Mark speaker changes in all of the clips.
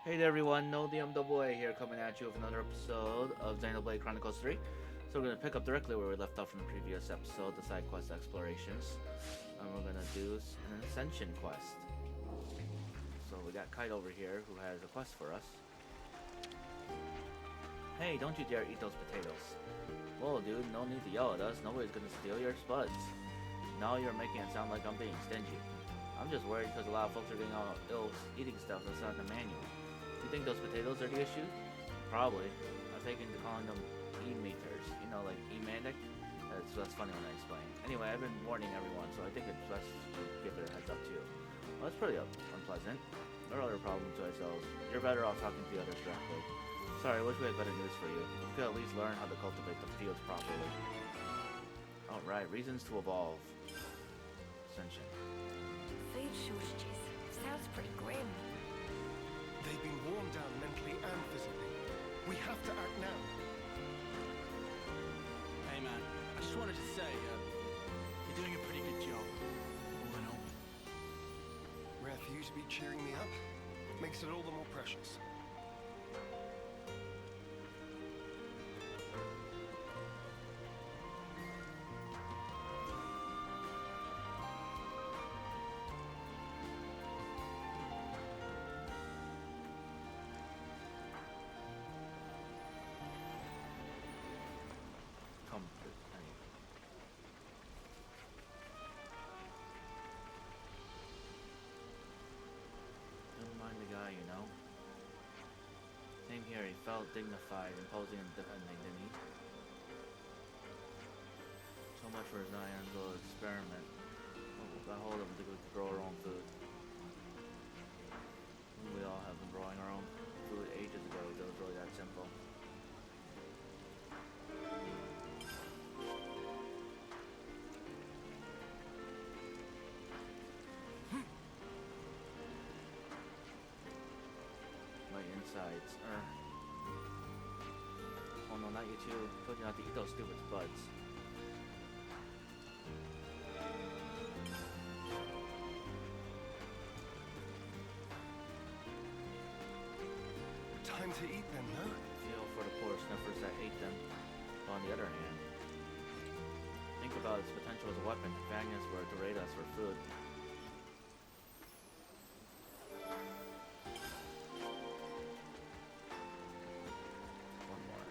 Speaker 1: Hey there everyone, No DMAA here coming at you with another episode of Xenoblade Chronicles 3. So we're going to pick up directly where we left off from the previous episode, the side quest explorations. And we're going to do an Ascension quest. So we got Kite over here who has a quest for us. Hey, don't you dare eat those potatoes. Whoa dude, no need to yell at us, nobody's going to steal your spuds. Now you're making it sound like I'm being stingy. I'm just worried because a lot of folks are getting all ill eating stuff that's not in the manual. You think those potatoes are the issue? Probably. I'm taking to calling them e-meters. You know, like e-manic? That's funny when I explain. Anyway, I've been warning everyone, so I think it's best to give it a heads up too. Well, that's pretty unpleasant. There are other problems to ourselves. You're better off talking to the others directly. Sorry, I wish we had better news for you. You could at least learn how to cultivate the fields properly. Alright, reasons to evolve. Ascension.
Speaker 2: Food shortages. Sounds pretty grim.
Speaker 3: They've been worn down mentally and physically. We have to act now.
Speaker 4: Hey man, I just wanted to say, you're doing a pretty good job, all in all.
Speaker 3: Rare for you to be cheering me up. Makes it all the more precious.
Speaker 1: Don't mind the guy, you know. Same here, he felt dignified, imposing and defending, didn't he? So much for Zion's little experiment. Oh, got hold of him to grow our own food. We all have been growing our own food ages ago, it was really that simple. My insides. Oh no, not you too. Told you not to eat those stupid spuds.
Speaker 3: Time to eat them, no?
Speaker 1: Feel for the poor sniffers that hate them. But on the other hand, think about its potential as a weapon. Magnets were to raid us for food. One more.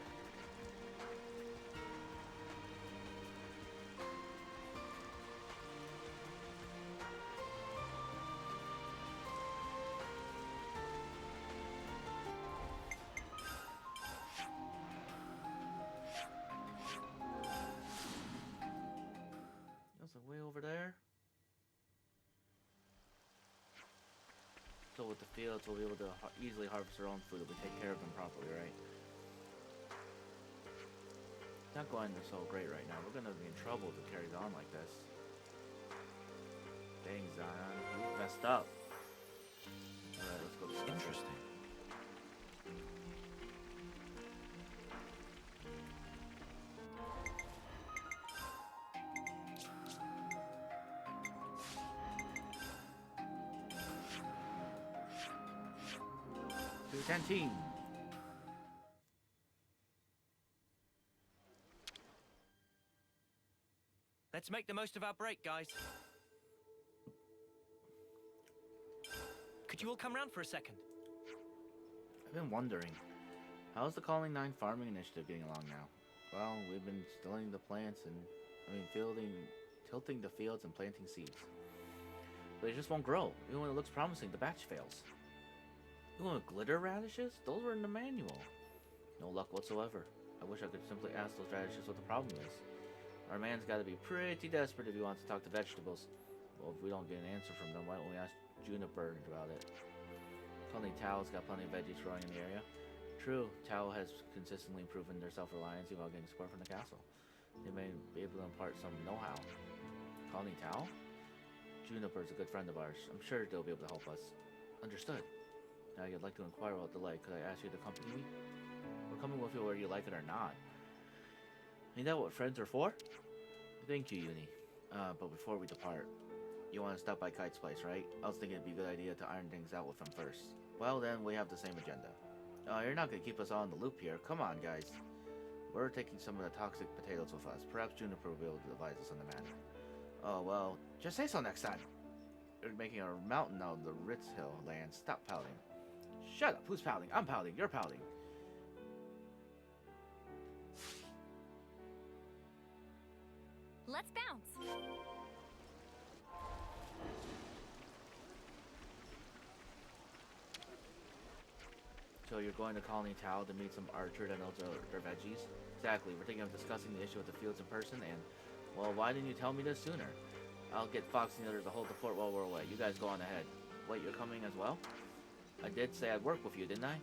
Speaker 1: That's like way over there. So with the fields, we'll be able to easily harvest our own food if we take care of them properly, right? It's not going so great right now. We're gonna be in trouble if it carries on like this. Dang, Zion, you messed up. Alright, let's go to sleep.
Speaker 4: Interesting.
Speaker 1: To the canteen.
Speaker 5: Let's make the most of our break, guys. Could you all come round for a second?
Speaker 1: I've been wondering, how's the Calling 9 farming initiative getting along now? Well, we've been stilling the plants and, tilting the fields and planting seeds. But it just won't grow. Even when it looks promising, the batch fails. Even with glitter radishes? Those were in the manual. No luck whatsoever. I wish I could simply ask those radishes what the problem is. Our man's gotta be pretty desperate if he wants to talk to vegetables. Well, if we don't get an answer from them, why don't we ask Juniper about it? Only Tao's got plenty of veggies growing in the area. True, Tao has consistently proven their self-reliance while getting support from the castle. They may be able to impart some know-how. Calling Tao? Juniper's a good friend of ours. I'm sure they'll be able to help us. Understood. Now you'd like to inquire about the light. Could I ask you to accompany me? We're coming with you whether you like it or not. Ain't that what friends are for? Thank you, Uni. But before we depart, you want to stop by Kite's place, right? I was thinking it'd be a good idea to iron things out with him first. Well, then we have the same agenda. You're not gonna keep us all in the loop here. Come on, guys. We're taking some of the toxic potatoes with us. Perhaps Juniper will be able to advise us on the matter. Oh, well, just say so next time. You're making a mountain out of the Ritz Hill land. Stop pouting. Shut up. Who's pouting? I'm pouting. You're pouting.
Speaker 2: Let's bounce.
Speaker 1: So you're going to Colony Tao to meet some archer that knows their veggies? Exactly. We're thinking of discussing the issue with the fields in person, and, well, why didn't you tell me this sooner? I'll get Fox and the others to hold the fort while we're away. You guys go on ahead. Wait, you're coming as well? I did say I'd work with you, didn't I?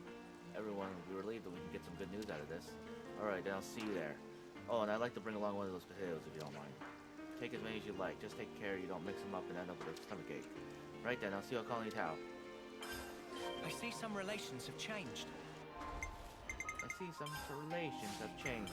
Speaker 1: Everyone will be relieved that we can get some good news out of this. Alright, then I'll see you there. Oh, and I'd like to bring along one of those potatoes if you don't mind. Take as many as you like. Just take care you don't mix them up and end up with a stomachache. Right then, I'll see you at Colony Tao.
Speaker 5: I see some relations have changed.
Speaker 1: I see some relations have changed.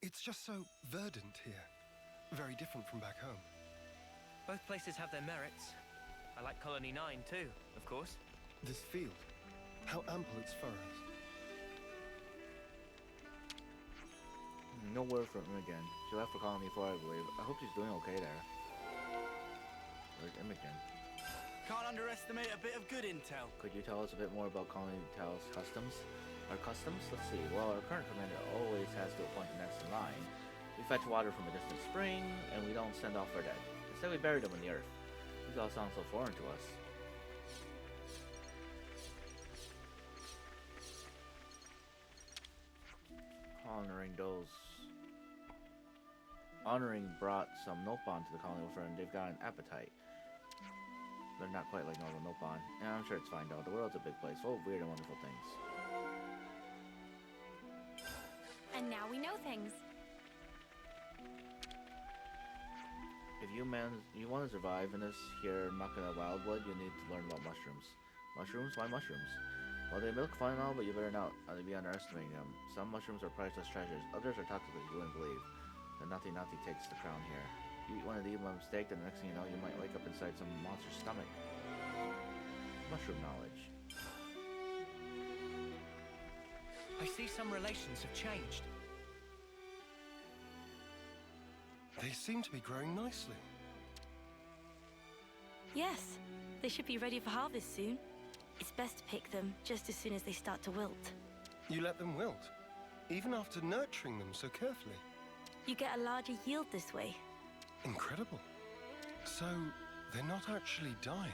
Speaker 3: It's just so verdant here. Very different from back home.
Speaker 5: Both places have their merits. I like Colony 9 too, of course.
Speaker 3: This field, how ample its furrows.
Speaker 1: No word from him again. She left for Colony 4, I believe. I hope she's doing okay there. Where's Imogen?
Speaker 4: Can't underestimate a bit of good intel.
Speaker 1: Could you tell us a bit more about Colony Tao's customs? Our customs? Let's see. Well, our current commander always has to appoint the next in line. We fetch water from a distant spring, and we don't send off our dead. Instead, we bury them in the earth. These all sound so foreign to us. Honoring brought some Nopon to the colony with her, and they've got an appetite. They're not quite like normal Nopon. Yeah, I'm sure it's fine though. The world's a big place, full of weird and wonderful things.
Speaker 2: And now we know things.
Speaker 1: If you want to survive in this here Makana Wildwood, you need to learn about mushrooms. Mushrooms? Why mushrooms? Well, they look fun and all, but you better not be underestimating them. Some mushrooms are priceless treasures. Others are toxic as you wouldn't believe. The Nati Nati takes the crown here. You eat one of these by mistake, and the next thing you know, you might wake up inside some monster's stomach. Mushroom knowledge.
Speaker 5: I see some relations have changed.
Speaker 3: They seem to be growing nicely.
Speaker 6: Yes, they should be ready for harvest soon. It's best to pick them just as soon as they start to wilt.
Speaker 3: You let them wilt, even after nurturing them so carefully.
Speaker 6: You get a larger yield this way.
Speaker 3: Incredible. So, they're not actually dying,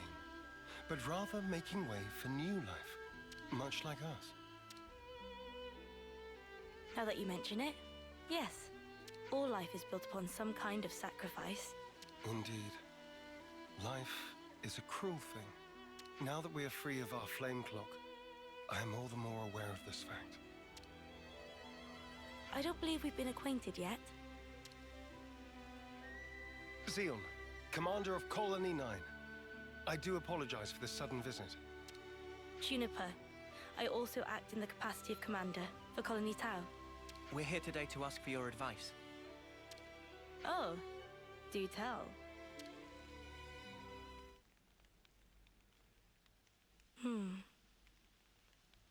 Speaker 3: but rather making way for new life, much like us.
Speaker 6: Now that you mention it, yes. All life is built upon some kind of sacrifice.
Speaker 3: Indeed. Life is a cruel thing. Now that we are free of our flame clock, I am all the more aware of this fact.
Speaker 6: I don't believe we've been acquainted yet.
Speaker 3: Zeon, commander of Colony 9. I do apologize for this sudden visit.
Speaker 6: Juniper, I also act in the capacity of commander for Colony Tao.
Speaker 5: We're here today to ask for your advice.
Speaker 6: Oh, do tell.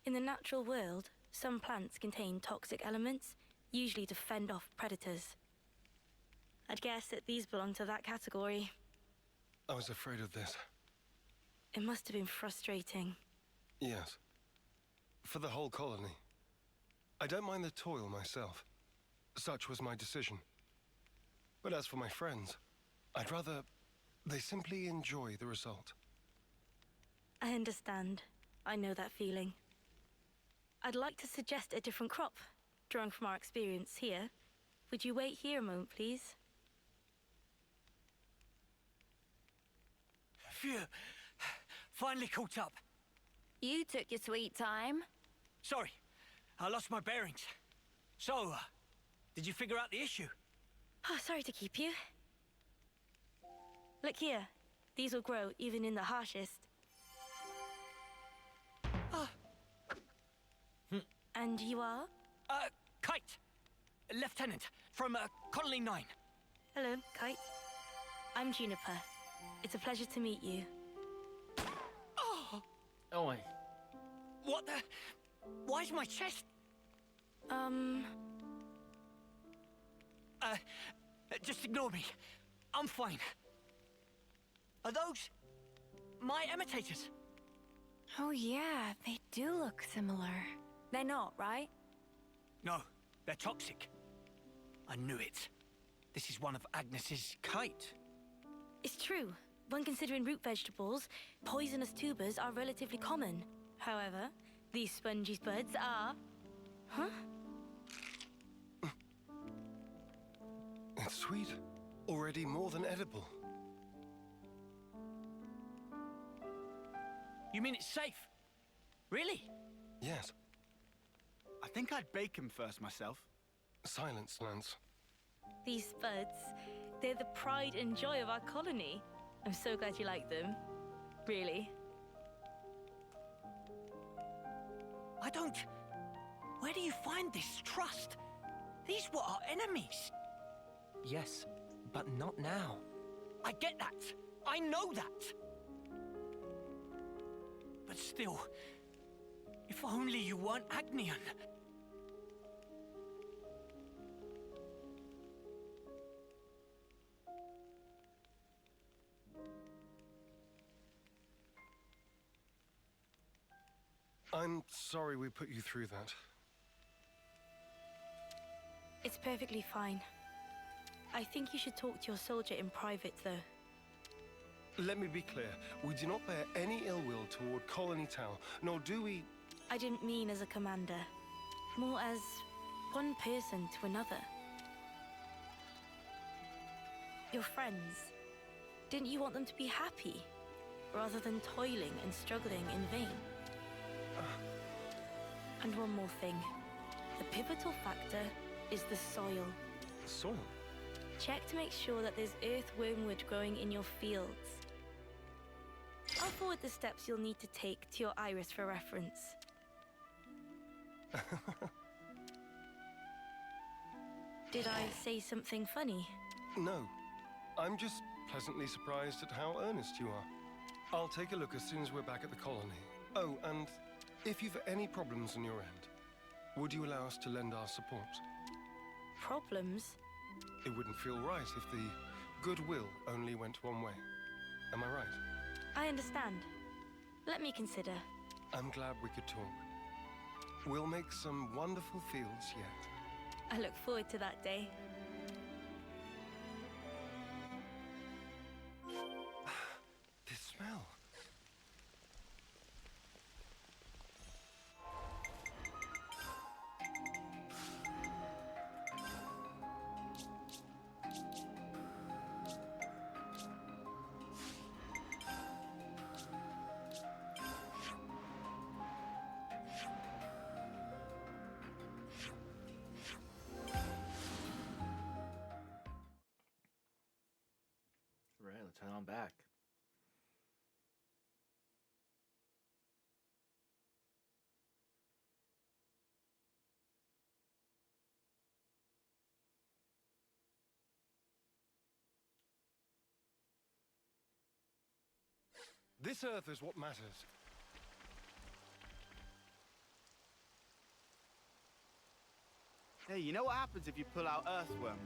Speaker 6: In the natural world, some plants contain toxic elements, usually to fend off predators. I'd guess that these belong to that category.
Speaker 3: I was afraid of this.
Speaker 6: It must have been frustrating.
Speaker 3: Yes. For the whole colony. I don't mind the toil myself. Such was my decision. But as for my friends, I'd rather they simply enjoy the result.
Speaker 6: I understand. I know that feeling. I'd like to suggest a different crop, drawing from our experience here. Would you wait here a moment, please?
Speaker 5: Phew. Finally caught up.
Speaker 2: You took your sweet time.
Speaker 5: Sorry, I lost my bearings. So, did you figure out the issue?
Speaker 6: Oh, sorry to keep you. Look here. These will grow even in the harshest. And you are?
Speaker 5: Kite. Lieutenant, from Colony 9.
Speaker 6: Hello, Kite. I'm Juniper. It's a pleasure to meet you.
Speaker 1: Oh, wait.
Speaker 5: What the? Why is my chest? Just ignore me. I'm fine. Are those my imitators?
Speaker 2: Oh yeah, they do look similar. They're not, right?
Speaker 5: No, they're toxic. I knew it. This is one of Agnes's kite.
Speaker 6: It's true. When considering root vegetables, poisonous tubers are relatively common. However, these spongy spuds are... Huh?
Speaker 3: It's sweet. Already more than edible.
Speaker 5: You mean it's safe? Really?
Speaker 3: Yes.
Speaker 4: I think I'd bake him first myself.
Speaker 3: Silence, Nance.
Speaker 6: These spuds, they're the pride and joy of our colony. I'm so glad you like them. Really.
Speaker 5: I don't... Where do you find this trust? These were our enemies. Yes, but not now. I get that. I know that. But still, if only you weren't Agnian.
Speaker 3: I'm sorry we put you through that.
Speaker 6: It's perfectly fine. I think you should talk to your soldier in private, though.
Speaker 3: Let me be clear. We do not bear any ill will toward Colony Town, nor do we...
Speaker 6: I didn't mean as a commander. More as one person to another. Your friends. Didn't you want them to be happy, rather than toiling and struggling in vain? And one more thing. The pivotal factor is the soil.
Speaker 3: Soil?
Speaker 6: Check to make sure that there's earthwormwood growing in your fields. I'll forward the steps you'll need to take to your iris for reference. Did I say something funny?
Speaker 3: No. I'm just pleasantly surprised at how earnest you are. I'll take a look as soon as we're back at the colony. Oh, and if you've any problems on your end, would you allow us to lend our support?
Speaker 6: Problems?
Speaker 3: It wouldn't feel right if the goodwill only went one way. Am I right?
Speaker 6: I understand. Let me consider.
Speaker 3: I'm glad we could talk. We'll make some wonderful fields yet.
Speaker 6: I look forward to that day.
Speaker 3: This smell.
Speaker 1: Right, let's head on back.
Speaker 3: This Earth is what matters.
Speaker 4: Hey, you know what happens if you pull out earthworm?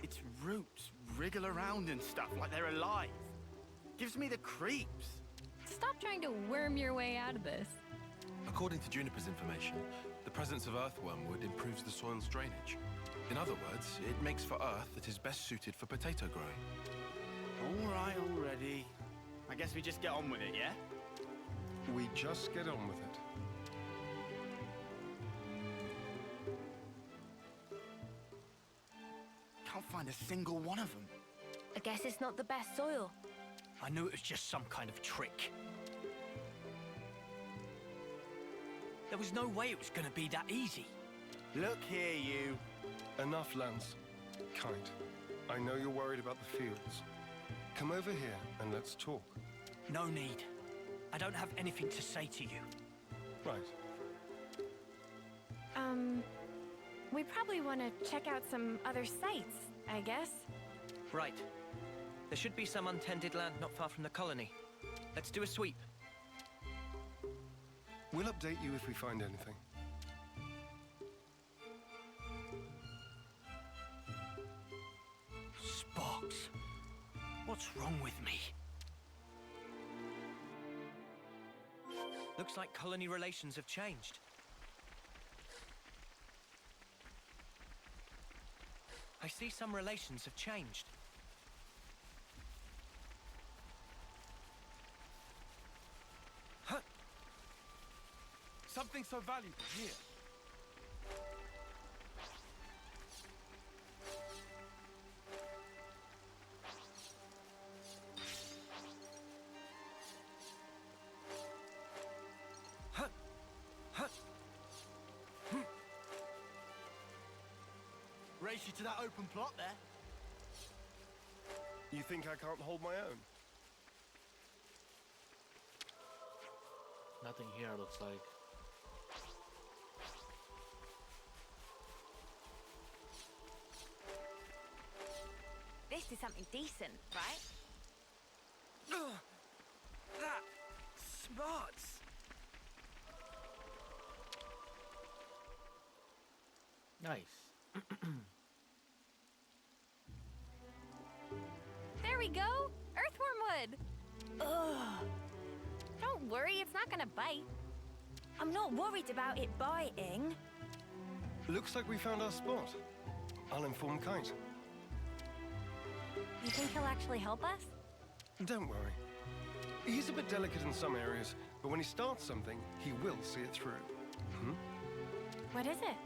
Speaker 4: Its roots wriggle around and stuff like they're alive. Gives me the creeps.
Speaker 2: Stop trying to worm your way out of this.
Speaker 7: According to Juniper's information, the presence of earthwormwood improves the soil's drainage. In other words, it makes for earth that is best suited for potato growing.
Speaker 4: All right already. I guess we just get on with it, yeah?
Speaker 3: We just get on with it.
Speaker 4: find a single one of them.
Speaker 2: I guess it's not the best soil.
Speaker 5: I knew it was just some kind of trick. There was no way it was gonna be that easy.
Speaker 4: Look here, you.
Speaker 3: Enough, Lance. Kite, I know you're worried about the fields. Come over here and let's talk.
Speaker 5: No need. I don't have anything to say to you.
Speaker 3: Right.
Speaker 2: We probably want to check out some other sites, I guess.
Speaker 5: Right. There should be some untended land not far from the colony. Let's do a sweep.
Speaker 3: We'll update you if we find anything.
Speaker 5: Sparks. What's wrong with me? Looks like colony relations have changed. I see some relations have changed. Huh.
Speaker 7: Something so valuable here.
Speaker 4: Race you to that open plot there.
Speaker 3: You think I can't hold my own?
Speaker 1: Nothing here looks like.
Speaker 2: This is something decent, right?
Speaker 5: That smarts.
Speaker 1: Nice.
Speaker 2: There we go! Earthworm wood! Ugh. Don't worry, it's not gonna bite. I'm not worried about it biting.
Speaker 3: Looks like we found our spot. I'll inform Kite.
Speaker 2: You think he'll actually help us?
Speaker 3: Don't worry. He's a bit delicate in some areas, but when he starts something, he will see it through.
Speaker 2: What is it?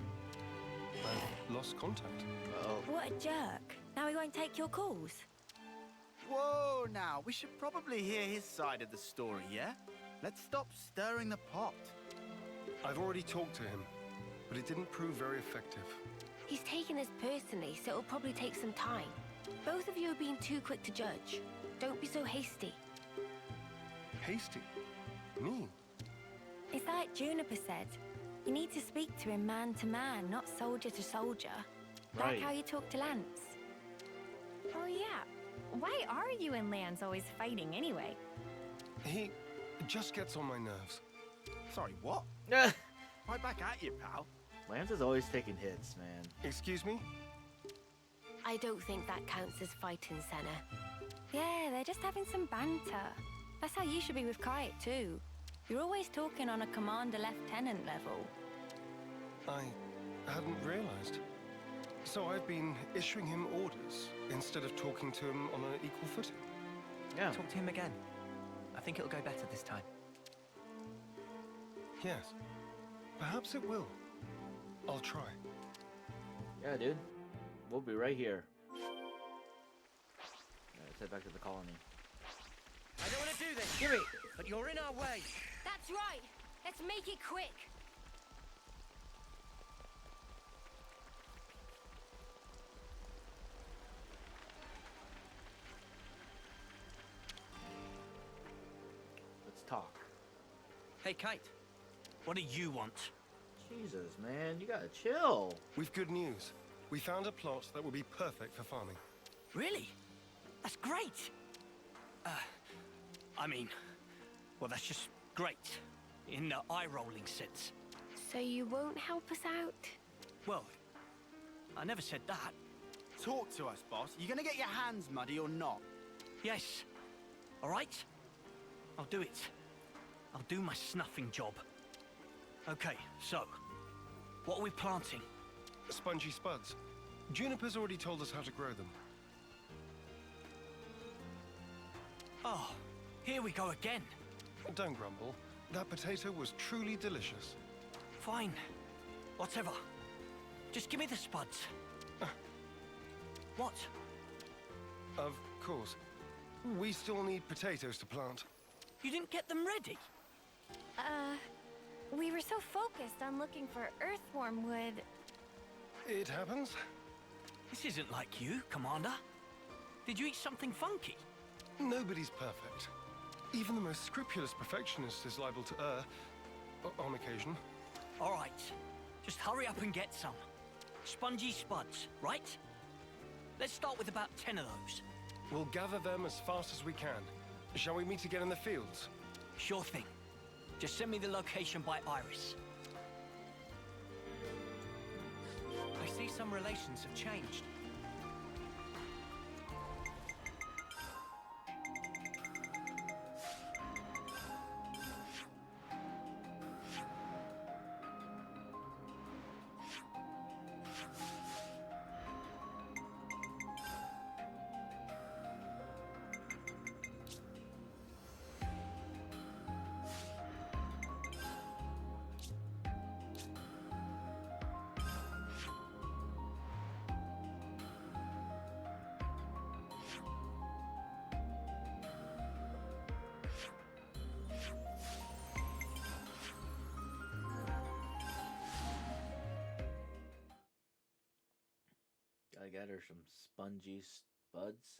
Speaker 3: I've lost contact.
Speaker 1: Oh.
Speaker 2: What a jerk. Now he won't take your calls.
Speaker 4: Whoa, now. We should probably hear his side of the story, yeah? Let's stop stirring the pot.
Speaker 3: I've already talked to him, but it didn't prove very effective.
Speaker 2: He's taken this personally, so it'll probably take some time. Both of you are being too quick to judge. Don't be so hasty.
Speaker 3: Hasty? Me?
Speaker 2: It's like Juniper said. You need to speak to him man to man, not soldier to soldier.
Speaker 1: Right.
Speaker 2: Like how you talk to Lance. Oh yeah. Why are you and Lance always fighting anyway?
Speaker 3: He just gets on my nerves.
Speaker 4: Sorry, what? Right back at you, pal.
Speaker 1: Lance is always taking hits, man.
Speaker 3: Excuse me?
Speaker 2: I don't think that counts as fighting, Senna. Yeah, they're just having some banter. That's how you should be with Kite, too. You're always talking on a commander-lieutenant level.
Speaker 3: I hadn't realized. So I've been issuing him orders instead of talking to him on an equal footing.
Speaker 1: Yeah.
Speaker 5: Talk to him again. I think it'll go better this time.
Speaker 3: Yes. Perhaps it will. I'll try.
Speaker 1: Yeah, dude. We'll be right here. Let's head back to the colony.
Speaker 5: I don't want to do this,
Speaker 1: Give me!
Speaker 5: but you're in our way.
Speaker 2: That's right. Let's make it quick.
Speaker 1: Let's talk.
Speaker 5: Hey, Kite. What do you want?
Speaker 1: Jesus, man. You gotta chill.
Speaker 3: We've good news. We found a plot that will be perfect for farming.
Speaker 5: Really? That's great. I mean, well, that's just great. In the eye-rolling sense.
Speaker 2: So you won't help us out?
Speaker 5: Well, I never said that.
Speaker 4: Talk to us, boss. You gonna get your hands muddy or not?
Speaker 5: Yes. All right? I'll do it. I'll do my snuffing job. Okay, so, what are we planting?
Speaker 3: Spongy spuds. Juniper's already told us how to grow them.
Speaker 5: Oh, here we go again.
Speaker 3: Don't grumble. That potato was truly delicious.
Speaker 5: Fine. Whatever. Just give me the spuds. What?
Speaker 3: Of course. We still need potatoes to plant.
Speaker 5: You didn't get them ready?
Speaker 2: We were so focused on looking for earthworm wood.
Speaker 3: It happens.
Speaker 5: This isn't like you, Commander. Did you eat something funky?
Speaker 3: Nobody's perfect. Even the most scrupulous perfectionist is liable to err, on occasion.
Speaker 5: All right. Just hurry up and get some. Spongy spuds, right? Let's start with about 10 of those.
Speaker 3: We'll gather them as fast as we can. Shall we meet again in the fields?
Speaker 5: Sure thing. Just send me the location by Iris. I see some relations have changed.
Speaker 1: Gotta get her some spongy spuds.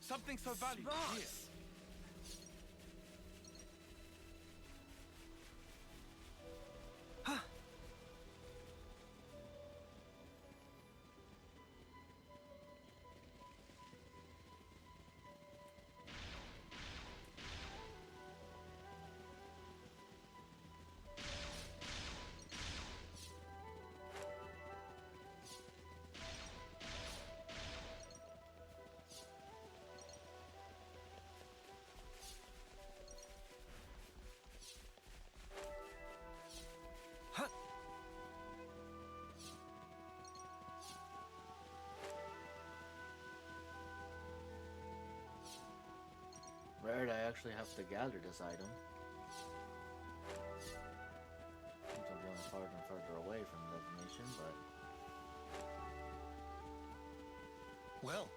Speaker 7: Something so valuable here.
Speaker 1: Where do I actually have to gather this item? Seems I'm going farther and farther away from the destination, but...
Speaker 3: Well,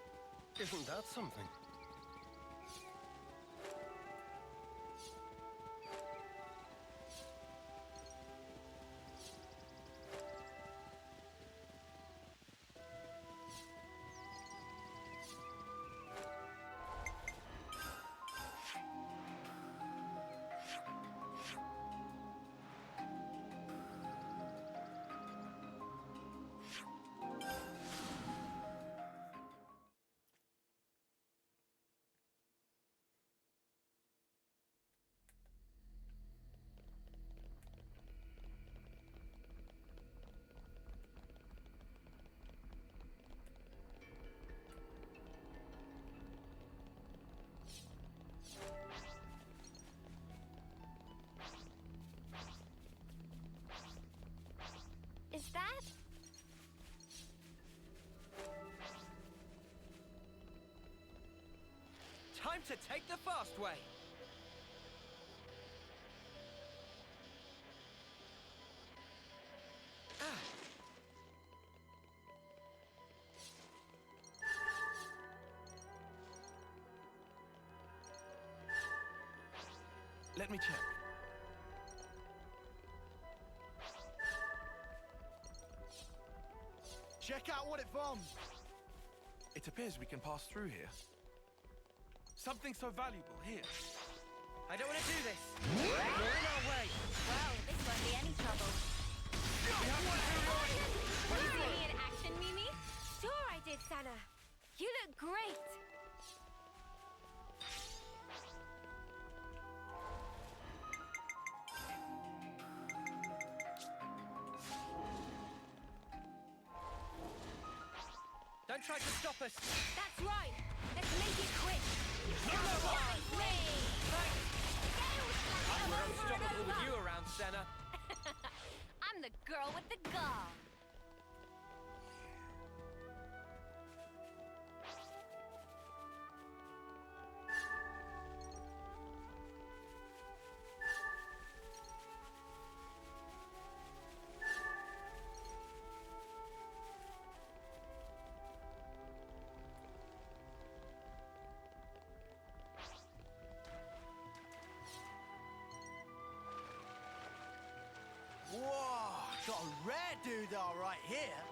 Speaker 3: isn't that something?
Speaker 2: Is that?
Speaker 5: Time to take the fast way.
Speaker 7: Let me check.
Speaker 4: Check out what it bombed.
Speaker 7: It appears we can pass through here. Something so valuable here.
Speaker 5: I don't want to do this. You're in our way.
Speaker 2: Well, this won't be any trouble. You see me in action, Mimi? Sure I did, Sana. You look great.
Speaker 5: Don't try to stop us.
Speaker 2: That's right. Let's make it quick.
Speaker 5: We're unstoppable with you around, Senna.
Speaker 2: I'm the girl with the gun.
Speaker 4: Whoa, got a rare doodah right here.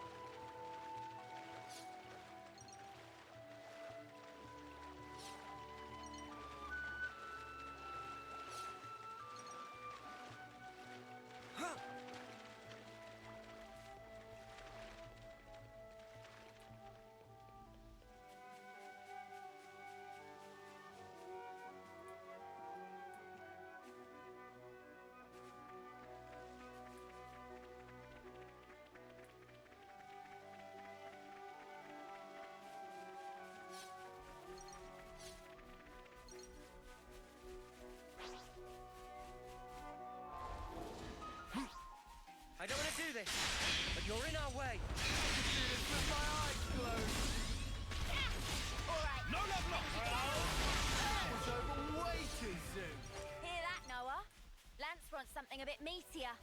Speaker 5: I don't want to do this, but you're in our way.
Speaker 4: With my eyes closed.
Speaker 2: All right.
Speaker 4: No level up! That was over way too soon.
Speaker 2: Hear that, Noah? Lance wants something a bit meatier.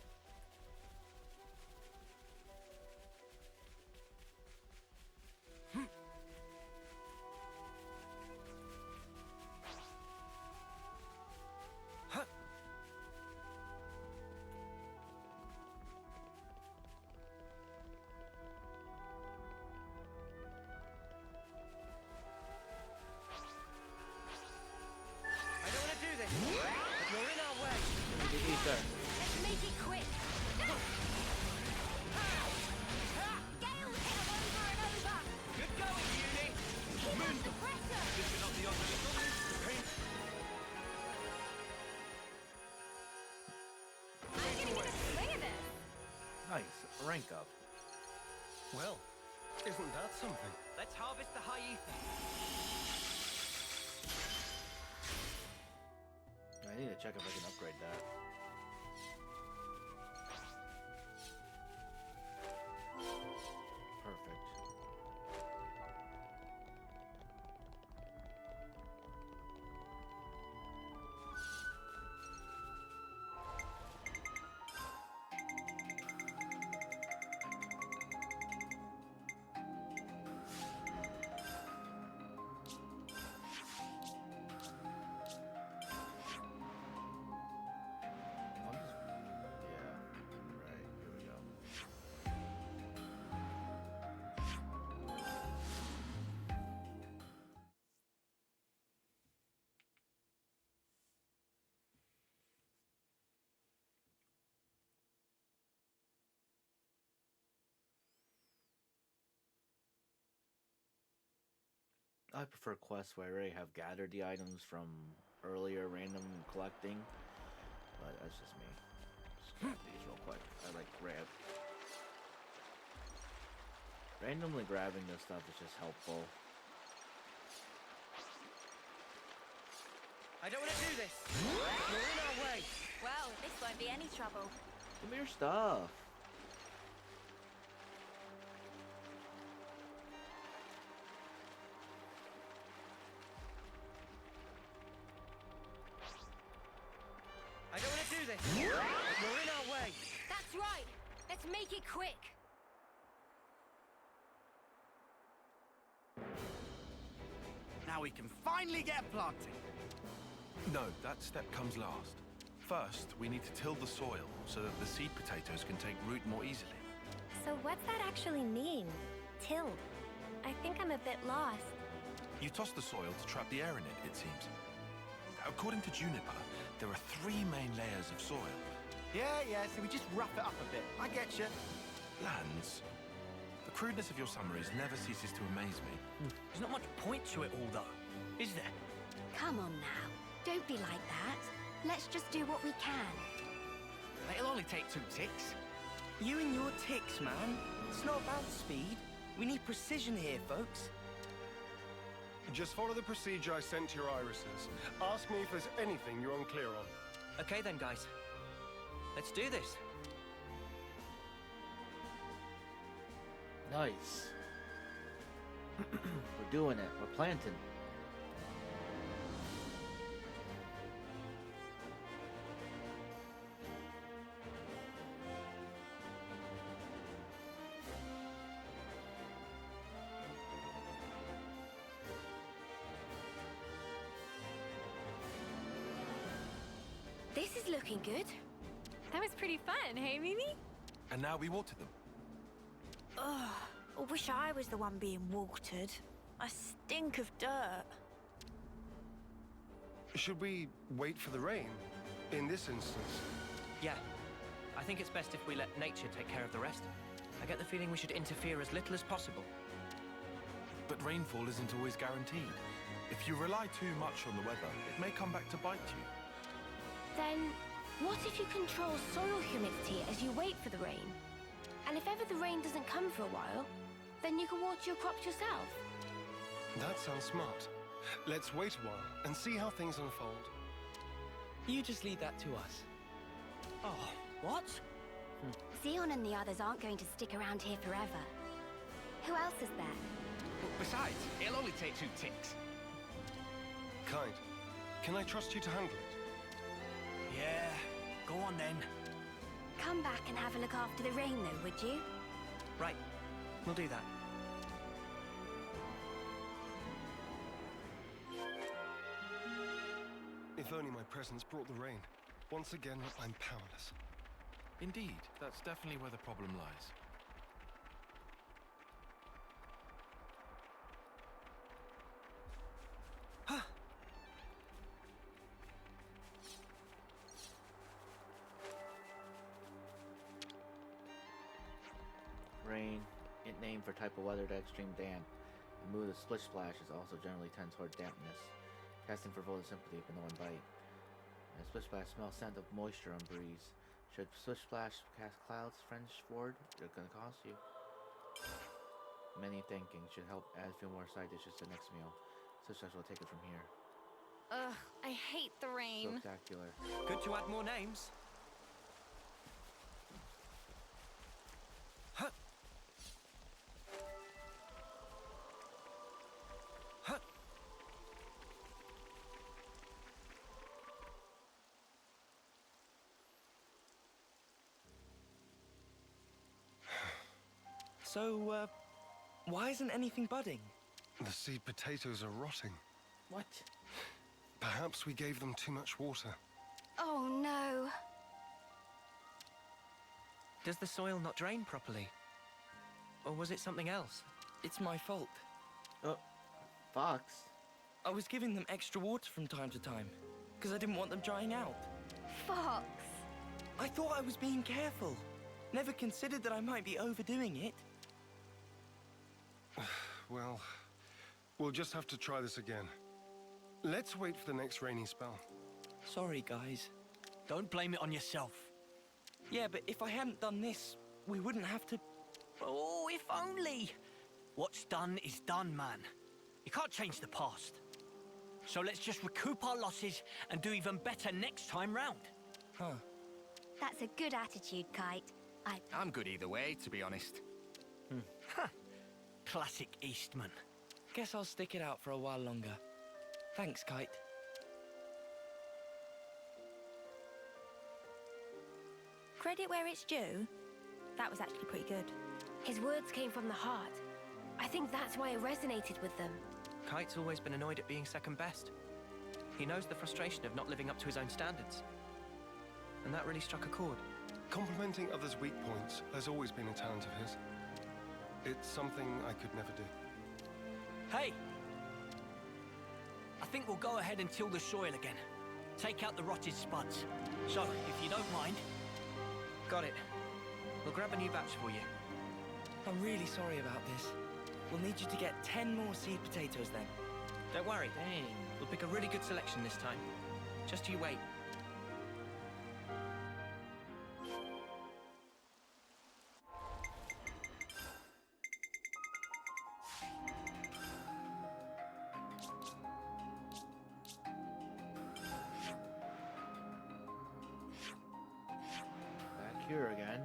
Speaker 5: I don't want to do this, but you're in our way.
Speaker 2: Let's make it quick. Gale hit him over and over.
Speaker 5: Good going, Uni.
Speaker 2: Keep up the pressure. I'm gonna get a swing of this.
Speaker 1: Nice. Rank up.
Speaker 3: Well, isn't that something?
Speaker 5: Let's harvest the high ether.
Speaker 1: I need to check if I can upgrade that. Perfect. I prefer quests where I already have gathered the items from earlier random collecting, but that's just me. Just grab these real quick. I like randomly grabbing this stuff is just helpful.
Speaker 5: I don't want to do this, but you're in our way.
Speaker 2: Well, this won't be any trouble.
Speaker 1: Give me your stuff.
Speaker 5: I don't want to do this, but you're in our way.
Speaker 2: That's right. Let's make it quick.
Speaker 4: Now we can finally get planting.
Speaker 7: No, that step comes last. First, we need to till the soil so that the seed potatoes can take root more easily.
Speaker 2: So what's that actually mean? Till. I think I'm a bit lost.
Speaker 7: You toss the soil to trap the air in it, it seems. According to Juniper, there are 3 main layers of soil.
Speaker 4: Yeah, so we just rough it up a bit. I get you.
Speaker 7: Lands. The crudeness of your summaries never ceases to amaze me.
Speaker 5: There's not much point to it all, though, is there?
Speaker 2: Come on now. Don't be like that. Let's just do what we can.
Speaker 5: It'll only take 2 ticks. You and your ticks, man. It's not about speed. We need precision here, folks.
Speaker 3: Just follow the procedure I sent to your irises. Ask me if there's anything you're unclear on.
Speaker 5: Okay then, guys. Let's do this.
Speaker 1: Nice. We're doing it. We're planting.
Speaker 2: This is looking good. That was pretty fun, hey, Mimi?
Speaker 7: And now we water them.
Speaker 6: Ugh, I wish I was the one being watered. I stink of dirt.
Speaker 3: Should we wait for the rain? In this instance?
Speaker 5: Yeah. I think it's best if we let nature take care of the rest. I get the feeling we should interfere as little as possible.
Speaker 7: But rainfall isn't always guaranteed. If you rely too much on the weather, it may come back to bite you.
Speaker 2: Then, what if you control soil humidity as you wait for the rain? And if ever the rain doesn't come for a while, then you can water your crops yourself.
Speaker 3: That sounds smart. Let's wait a while and see how things unfold.
Speaker 5: You just leave that to us. Oh, what?
Speaker 2: Zeon and the others aren't going to stick around here forever. Who else is there?
Speaker 8: Besides, it'll only take 2 ticks.
Speaker 3: Kite, can I trust you to handle it?
Speaker 5: Yeah, go on then.
Speaker 2: Come back and have a look after the rain, though, would you?
Speaker 5: Right, we'll do that.
Speaker 3: If only my presence brought the rain. Once again, I'm powerless.
Speaker 7: Indeed, that's definitely where the problem lies.
Speaker 1: Rain, it named for type of weather to extreme damp. The mood of splish splash is also generally tend toward dampness, casting for voted sympathy but no one bite. And splish splash smells scent of moisture on breeze. Should splish splash cast clouds French forward, they're gonna cost you. Many thinking should help add a few more side dishes to the next meal. Splish splash will take it from here.
Speaker 2: Ugh, I hate the rain.
Speaker 1: Spectacular.
Speaker 5: Good to add more names. Huh. Huh. So, why isn't anything budding?
Speaker 3: The seed potatoes are rotting.
Speaker 1: What?
Speaker 3: Perhaps we gave them too much water.
Speaker 2: Oh no.
Speaker 5: Does the soil not drain properly? Or was it something else? It's my fault.
Speaker 1: Fox?
Speaker 5: I was giving them extra water from time to time, because I didn't want them drying out.
Speaker 2: Fox.
Speaker 5: I thought I was being careful. Never considered that I might be overdoing it.
Speaker 3: Well, we'll just have to try this again. Let's wait for the next rainy spell.
Speaker 5: Sorry, guys.
Speaker 8: Don't blame it on yourself.
Speaker 5: Yeah, but if I hadn't done this, we wouldn't have to...
Speaker 8: Oh, if only! What's done is done, man. You can't change the past. So let's just recoup our losses and do even better next time round.
Speaker 5: Huh.
Speaker 2: That's a good attitude, Kite.
Speaker 8: I'm good either way, to be honest. Classic Eastman.
Speaker 5: Guess I'll stick it out for a while longer. Thanks, Kite.
Speaker 6: Credit where it's due. That was actually pretty good.
Speaker 2: His words came from the heart. I think that's why it resonated with them.
Speaker 5: Kite's always been annoyed at being second best. He knows the frustration of not living up to his own standards. And that really struck a chord.
Speaker 3: Complimenting others' weak points has always been a talent of his. It's something I could never do.
Speaker 8: Hey! I think we'll go ahead and till the soil again. Take out the rotted spuds. So, if you don't mind...
Speaker 5: Got it. We'll grab a new batch for you. I'm really sorry about this. We'll need you to get 10 more seed potatoes then. Don't worry.
Speaker 1: Dang.
Speaker 5: We'll pick a really good selection this time. Just you wait.
Speaker 1: here again.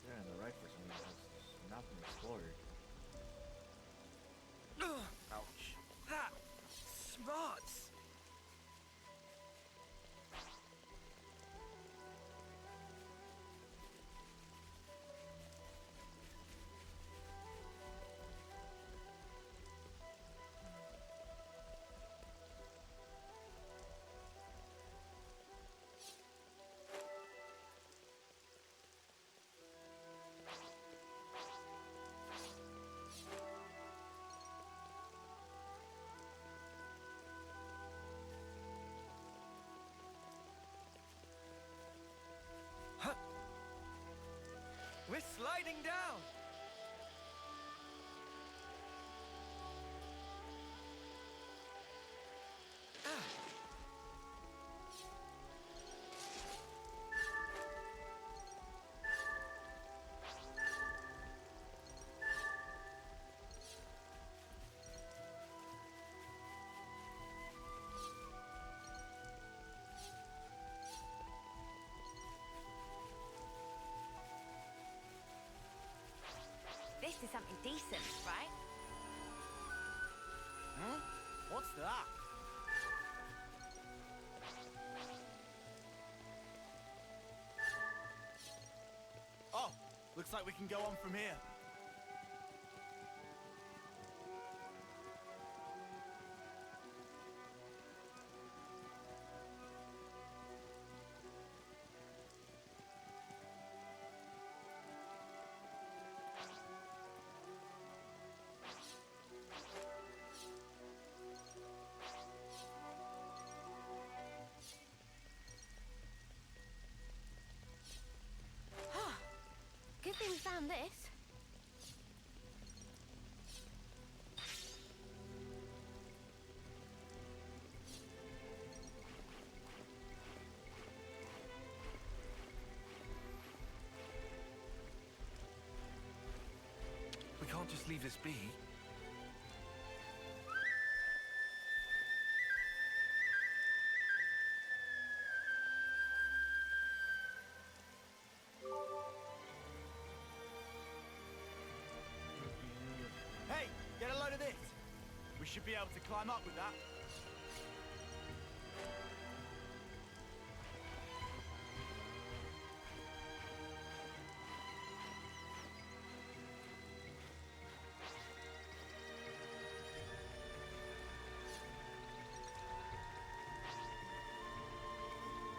Speaker 1: They're on the right for some reason. It's not been explored.
Speaker 5: Ouch. That smarts. We're sliding down.
Speaker 2: This is something decent, right?
Speaker 4: Huh? What's that? Oh, looks like we can go on from here.
Speaker 2: Good thing we found this.
Speaker 7: We can't just leave this be.
Speaker 4: Hey, get a load of this. We should be able to climb up with that.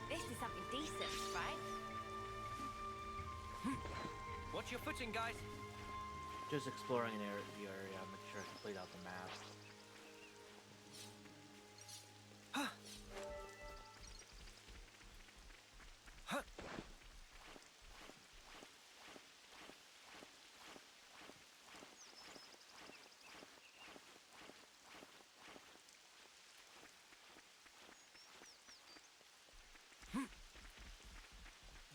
Speaker 2: This is something decent, right?
Speaker 5: Watch your footing, guys.
Speaker 1: Just exploring the area, make sure I complete out the map.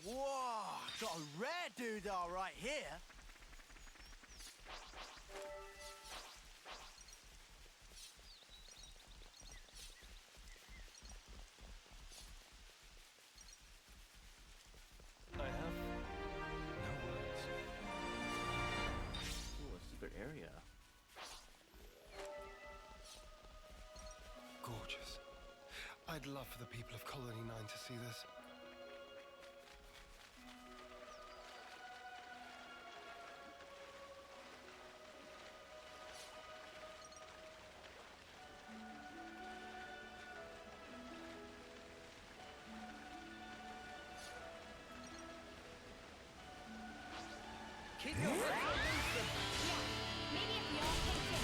Speaker 4: Whoa, got a rare doodah right here.
Speaker 7: I have no words.
Speaker 1: Ooh, a secret area.
Speaker 3: Gorgeous. I'd love for the people of Colony 9 to see this.
Speaker 5: Keep your hands on them.
Speaker 2: Maybe if we all kicked in.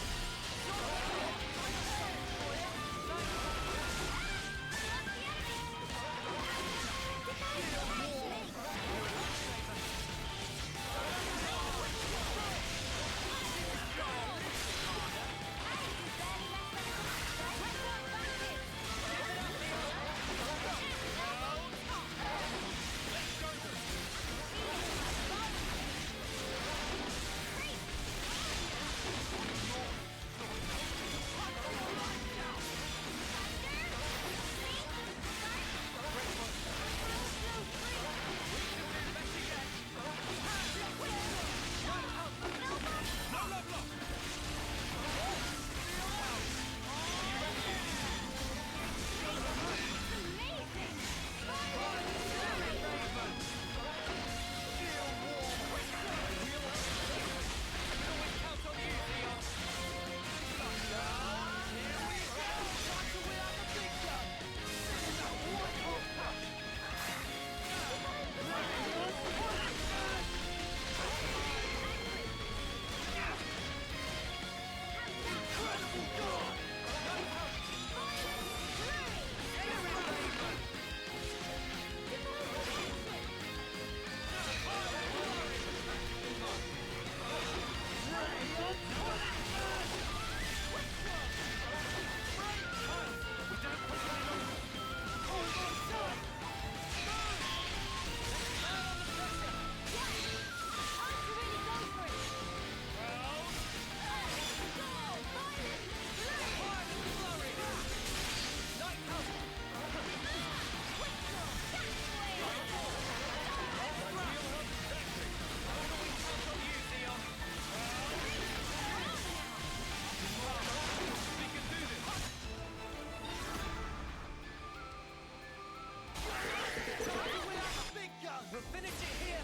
Speaker 5: We'll finish it here.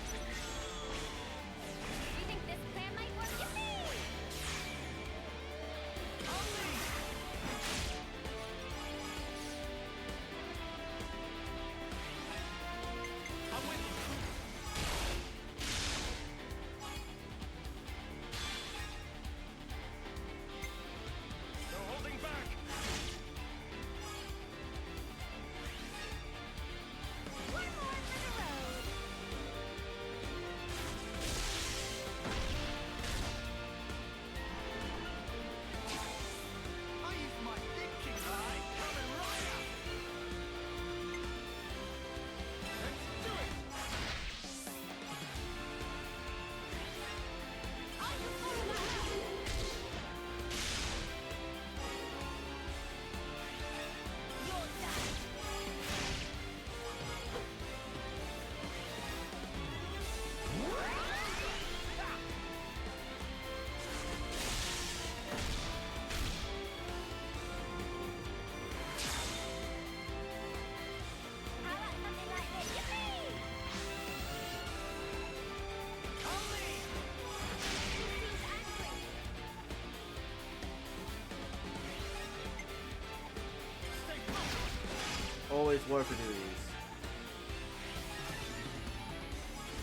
Speaker 2: You think this plan might work? Yippee!
Speaker 5: I'm with you. No holding back.
Speaker 2: One more for the road.
Speaker 4: I use my thinking eye. Coming right up. Let's do it.
Speaker 2: I'll just follow that out. You're done. How about something like this? Yippee! Seems angry.
Speaker 1: Always worth to do these.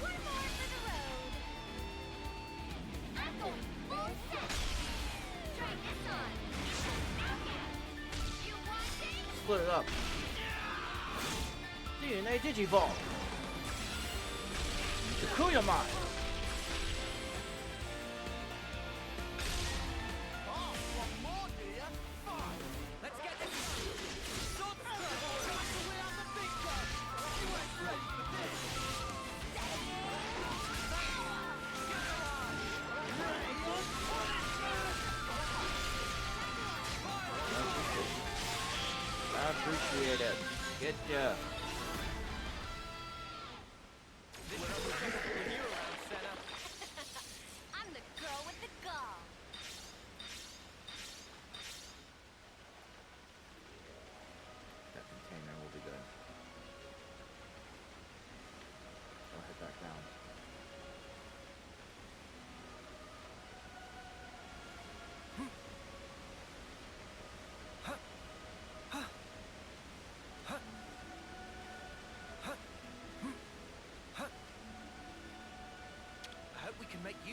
Speaker 2: One more for the road. I'm going full set. Try this on. You want it?
Speaker 1: Split it up. DNA Digivolve. Shakuyamai.
Speaker 4: Oh, one more, dear. Fine.
Speaker 5: Let's get this. Sword strike.
Speaker 4: Time to wheel out the big gun. You ain't ready for this.
Speaker 1: I appreciate it. Get ya.
Speaker 2: I'm the girl with the gall.
Speaker 1: That container will be good. I'll head back down.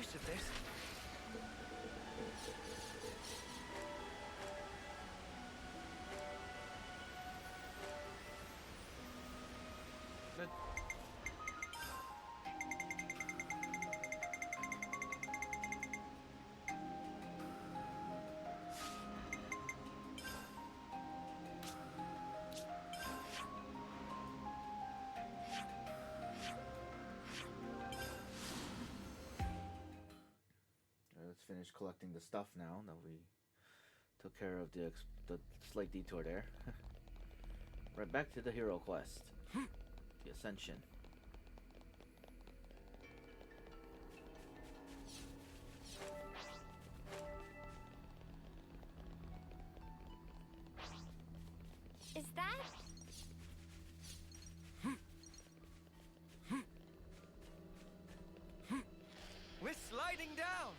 Speaker 5: use of this.
Speaker 1: Good. Let's finish collecting the stuff now that we took care of the slight detour there. Right back to the hero quest. The Ascension.
Speaker 2: Is that?
Speaker 5: We're sliding down!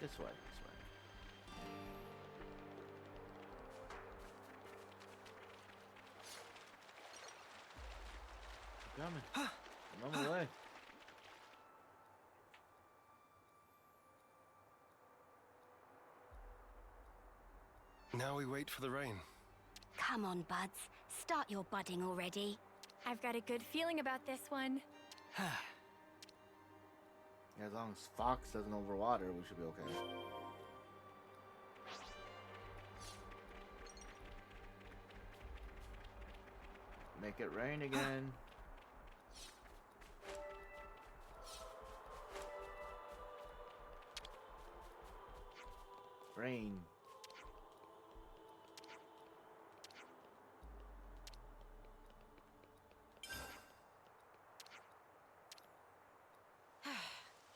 Speaker 1: This way, this way. Keep coming. I'm on my way.
Speaker 3: Now we wait for the rain.
Speaker 2: Come on, buds. Start your budding already.
Speaker 9: I've got a good feeling about this one.
Speaker 1: As long as Fox doesn't overwater, we should be okay. Make it rain again. Rain.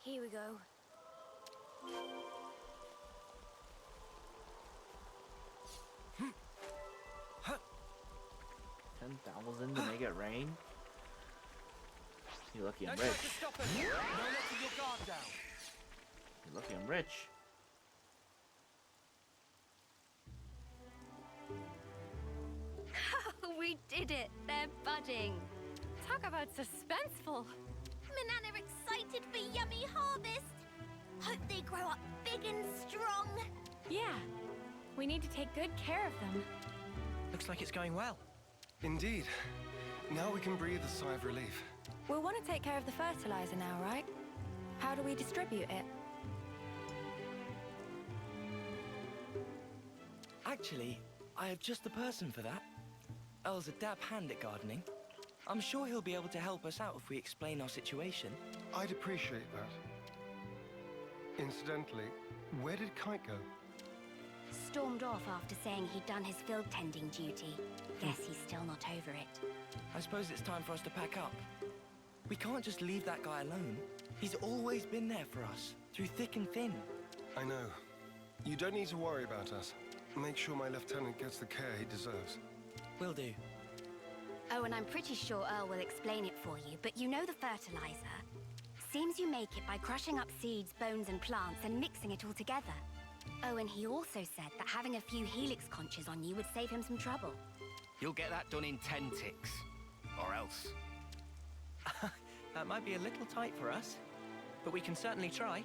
Speaker 2: Here we go.
Speaker 1: 10,000 to make it rain? You're lucky I'm
Speaker 5: Don't try
Speaker 1: rich.
Speaker 5: to stop us! No letting your guard down!
Speaker 1: You're lucky I'm rich.
Speaker 2: We did it! They're budding!
Speaker 9: Talk about suspenseful.
Speaker 2: Manana excited for yummy harvest! Hope they grow up big and strong!
Speaker 9: Yeah, we need to take good care of them.
Speaker 5: Looks like it's going well.
Speaker 3: Indeed. Now we can breathe a sigh of relief.
Speaker 2: We'll want to take care of the fertilizer now, right? How do we distribute it?
Speaker 5: Actually, I have just the person for that. Earl's a dab hand at gardening. I'm sure he'll be able to help us out if we explain our situation.
Speaker 3: I'd appreciate that. Incidentally, where did Kite go?
Speaker 2: Stormed off after saying he'd done his field tending duty. Guess he's still not over it.
Speaker 5: I suppose it's time for us to pack up. We can't just leave that guy alone. He's always been there for us, through thick and thin.
Speaker 3: I know. You don't need to worry about us. Make sure my lieutenant gets the care he deserves.
Speaker 5: Will do.
Speaker 2: Oh, and I'm pretty sure Earl will explain it for you, but you know the fertilizer? Seems you make it by crushing up seeds, bones, and plants and mixing it all together. Oh, and he also said that having a few helix conches on you would save him some trouble.
Speaker 8: You'll get that done in 10 ticks. Or else.
Speaker 5: That might be a little tight for us, but we can certainly try.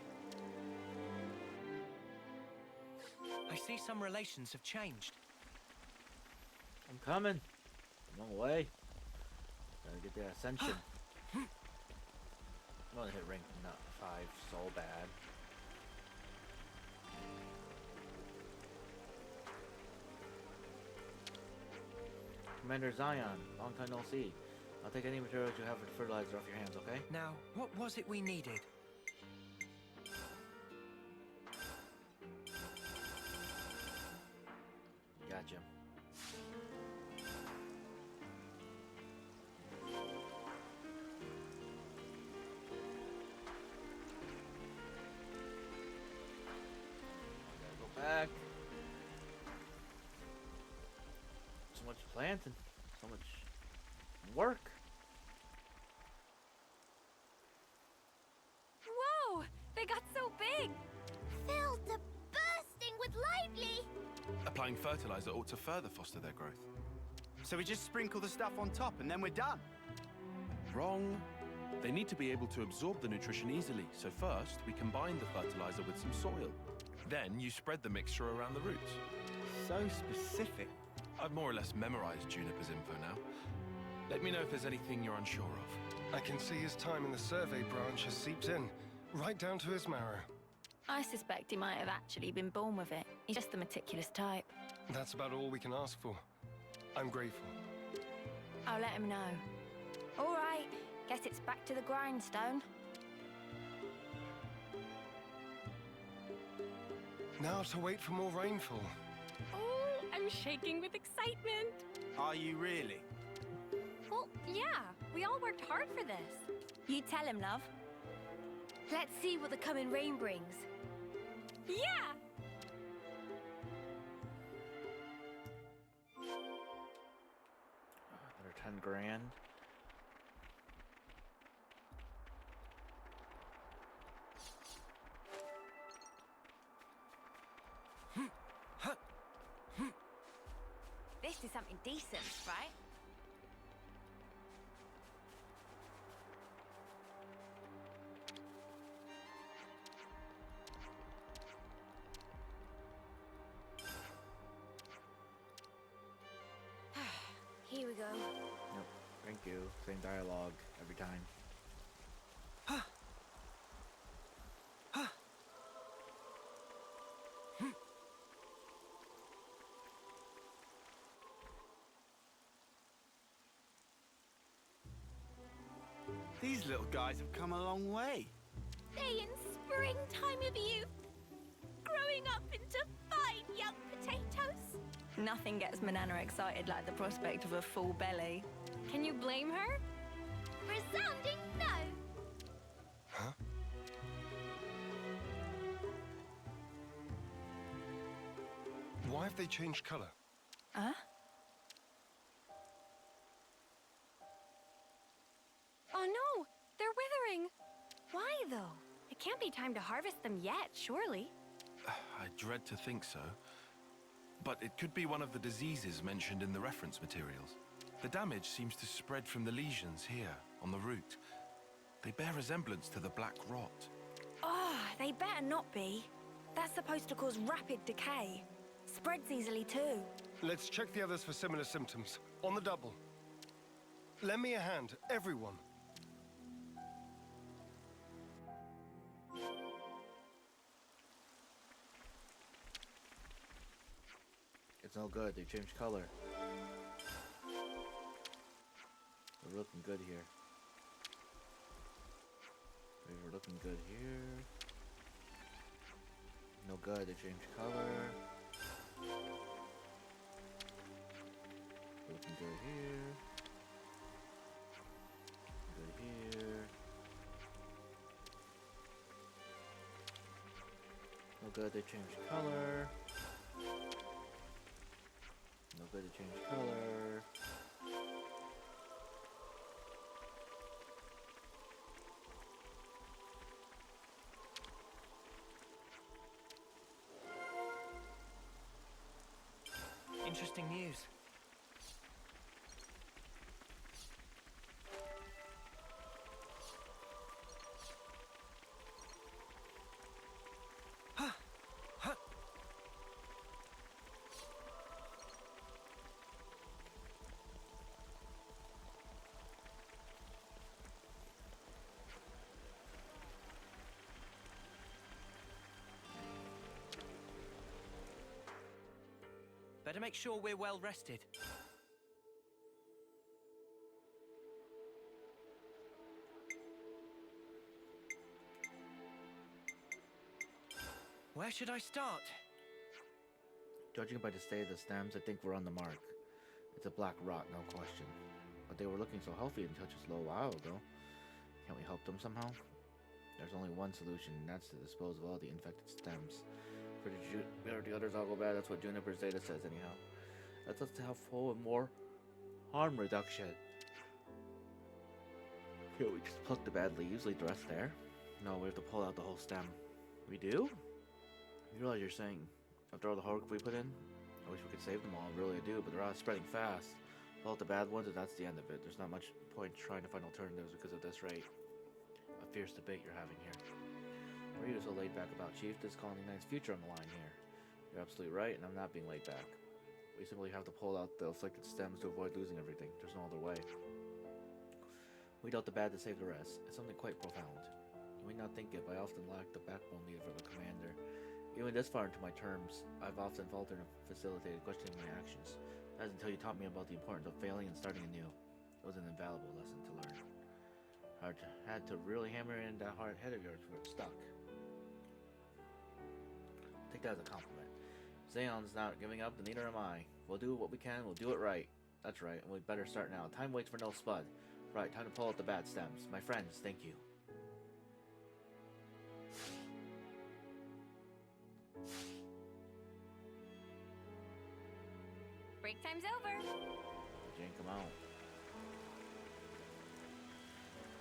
Speaker 5: I see some relations have changed.
Speaker 1: I'm coming. I'm on the way. Gotta get the Ascension. I'm gonna hit rank 5 so bad. Commander Zion, long time no see. I'll take any materials you have for the fertilizer off your hands, okay?
Speaker 5: Now, what was it we needed?
Speaker 1: Gotcha. Gotta go back. So much planting, so much work.
Speaker 9: Whoa! They got so big!
Speaker 10: Filled to bursting with lively.
Speaker 7: Applying fertilizer ought to further foster their growth.
Speaker 4: So we just sprinkle the stuff on top and then we're done.
Speaker 7: Wrong. They need to be able to absorb the nutrition easily, so first we combine the fertilizer with some soil. Then you spread the mixture around the roots.
Speaker 4: So specific.
Speaker 7: I've more or less memorized Juniper's info now. Let me know if there's anything you're unsure of.
Speaker 3: I can see his time in the survey branch has seeped in, right down to his marrow.
Speaker 2: I suspect he might have actually been born with it. He's just the meticulous type.
Speaker 3: That's about all we can ask for. I'm grateful.
Speaker 2: I'll let him know. All right, guess it's back to the grindstone.
Speaker 3: Now to wait for more rainfall.
Speaker 9: Oh, I'm shaking with excitement.
Speaker 4: Are you really?
Speaker 9: Well, yeah, we all worked hard for this.
Speaker 2: You tell him, love.
Speaker 10: Let's see what the coming rain brings.
Speaker 9: Yeah!
Speaker 1: Another 10 grand.
Speaker 2: This is something decent, right?
Speaker 10: Here we go.
Speaker 1: Yep. Thank you. Same dialogue every time.
Speaker 4: These little guys have come a long way.
Speaker 10: They in springtime of youth, growing up into fine young potatoes.
Speaker 2: Nothing gets Manana excited like the prospect of a full belly.
Speaker 9: Can you blame her?
Speaker 10: Resounding no.
Speaker 3: Huh? Why have they changed color?
Speaker 2: Huh?
Speaker 9: Oh no, they're withering. Why though? It can't be time to harvest them yet, surely.
Speaker 7: I dread to think so. But it could be one of the diseases mentioned in the reference materials. The damage seems to spread from the lesions here, on the root. They bear resemblance to the black rot.
Speaker 2: Oh, they better not be. That's supposed to cause rapid decay. Spreads easily too.
Speaker 3: Let's check the others for similar symptoms. On the double. Lend me a hand, everyone.
Speaker 1: It's no good. They changed color. We're looking good here. We're looking good here. No good. They changed color. We're looking good here. Good here. No good. They changed color. No good to change color.
Speaker 5: Interesting news. Better make sure we're well rested. Where should I start?
Speaker 1: Judging by the state of the stems, I think we're on the mark. It's a black rot, no question. But they were looking so healthy until just a little while ago. Can't we help them somehow? There's only one solution, and that's to dispose of all the infected stems. For the others all go bad, that's what Juniper's data says anyhow. That's us to have full and more harm reduction. Can't we just pluck the bad leaves, leave the rest there? No, we have to pull out the whole stem. We do? You realize you're saying, after all the hard work we put in, I wish we could save them all, really I do, but they're all spreading fast. Pull out the bad ones and that's the end of it. There's not much point trying to find alternatives because of this rate. A fierce debate you're having here. Why are you so laid back about, Chief? This Colony 9's future on the line here. You're absolutely right, and I'm not being laid back. We simply have to pull out the afflicted stems to avoid losing everything. There's no other way. Weed out the bad to save the rest. It's something quite profound. You may not think it, but I often lack the backbone needed from a commander. Even this far into my terms, I've often faltered and facilitated questioning my actions. That's until you taught me about the importance of failing and starting anew. It was an invaluable lesson to learn. I had to really hammer in that hard head of yours where it stuck. Take that as a compliment. Zeon's not giving up, and neither am I. We'll do what we can, we'll do it right. That's right, and we'd better start now. Time waits for no spud. Right, time to pull out the bad stems. My friends, thank you.
Speaker 9: Break time's over.
Speaker 1: Jane, come out.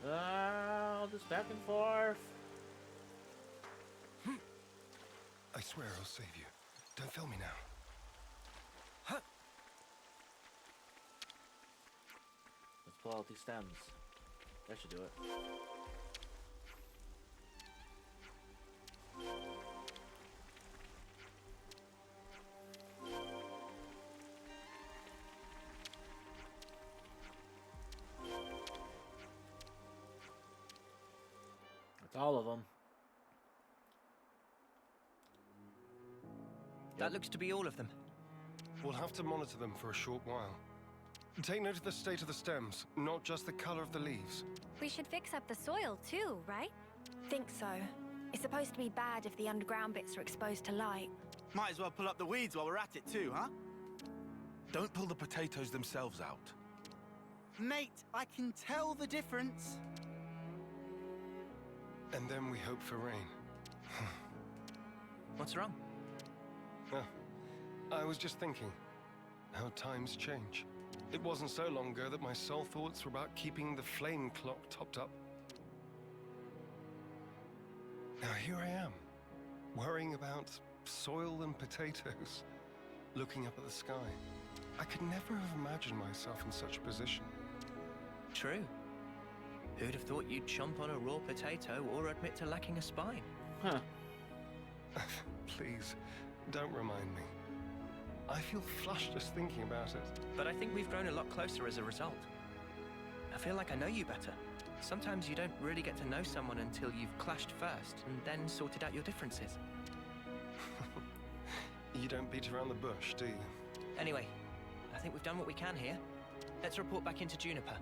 Speaker 1: Oh, just back and forth.
Speaker 3: I swear I'll save you. Don't fail me now.
Speaker 1: Let's pull out these stems. That should do it. That's all of them.
Speaker 5: That looks to be all of them.
Speaker 3: We'll have to monitor them for a short while. Take note of the state of the stems, not just the color of the leaves.
Speaker 9: We should fix up the soil too, right?
Speaker 2: Think so. It's supposed to be bad if the underground bits are exposed to light.
Speaker 4: Might as well pull up the weeds while we're at it too, huh?
Speaker 7: Don't pull the potatoes themselves out.
Speaker 4: Mate, I can tell the difference.
Speaker 3: And then we hope for rain.
Speaker 5: What's wrong?
Speaker 3: Oh, I was just thinking how times change. It wasn't so long ago that my sole thoughts were about keeping the flame clock topped up. Now here I am, worrying about soil and potatoes, looking up at the sky. I could never have imagined myself in such a position.
Speaker 5: True. Who'd have thought you'd chomp on a raw potato or admit to lacking a spine?
Speaker 1: Huh.
Speaker 3: Please, don't remind me. I feel flushed just thinking about it.
Speaker 5: But I think we've grown a lot closer as a result. I feel like I know you better. Sometimes you don't really get to know someone until you've clashed first and then sorted out your differences.
Speaker 3: You don't beat around the bush, do you?
Speaker 5: Anyway, I think we've done what we can here. Let's report back into Juniper.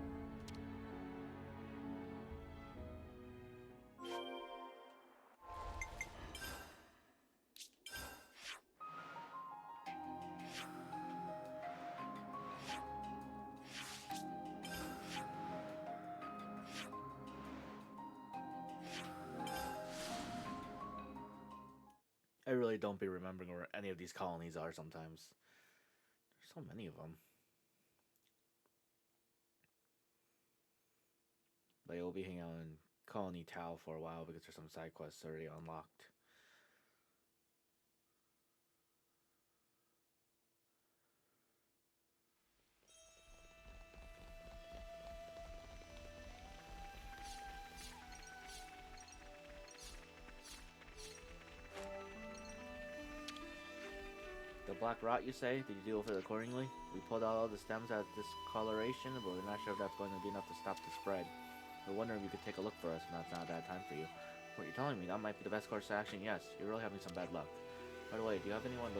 Speaker 1: I really don't be remembering where any of these colonies are sometimes. There's so many of them. But you'll be hanging out in Colony Tau for a while because there's some side quests already unlocked. The black rot, you say? Did you deal with it accordingly? We pulled out all the stems out of discoloration, but we're not sure if that's going to be enough to stop the spread. We're wondering if you could take a look for us when that's not a bad time for you. What you're telling me, that might be the best course of action. Yes, you're really having some bad luck. By the way, do you have anyone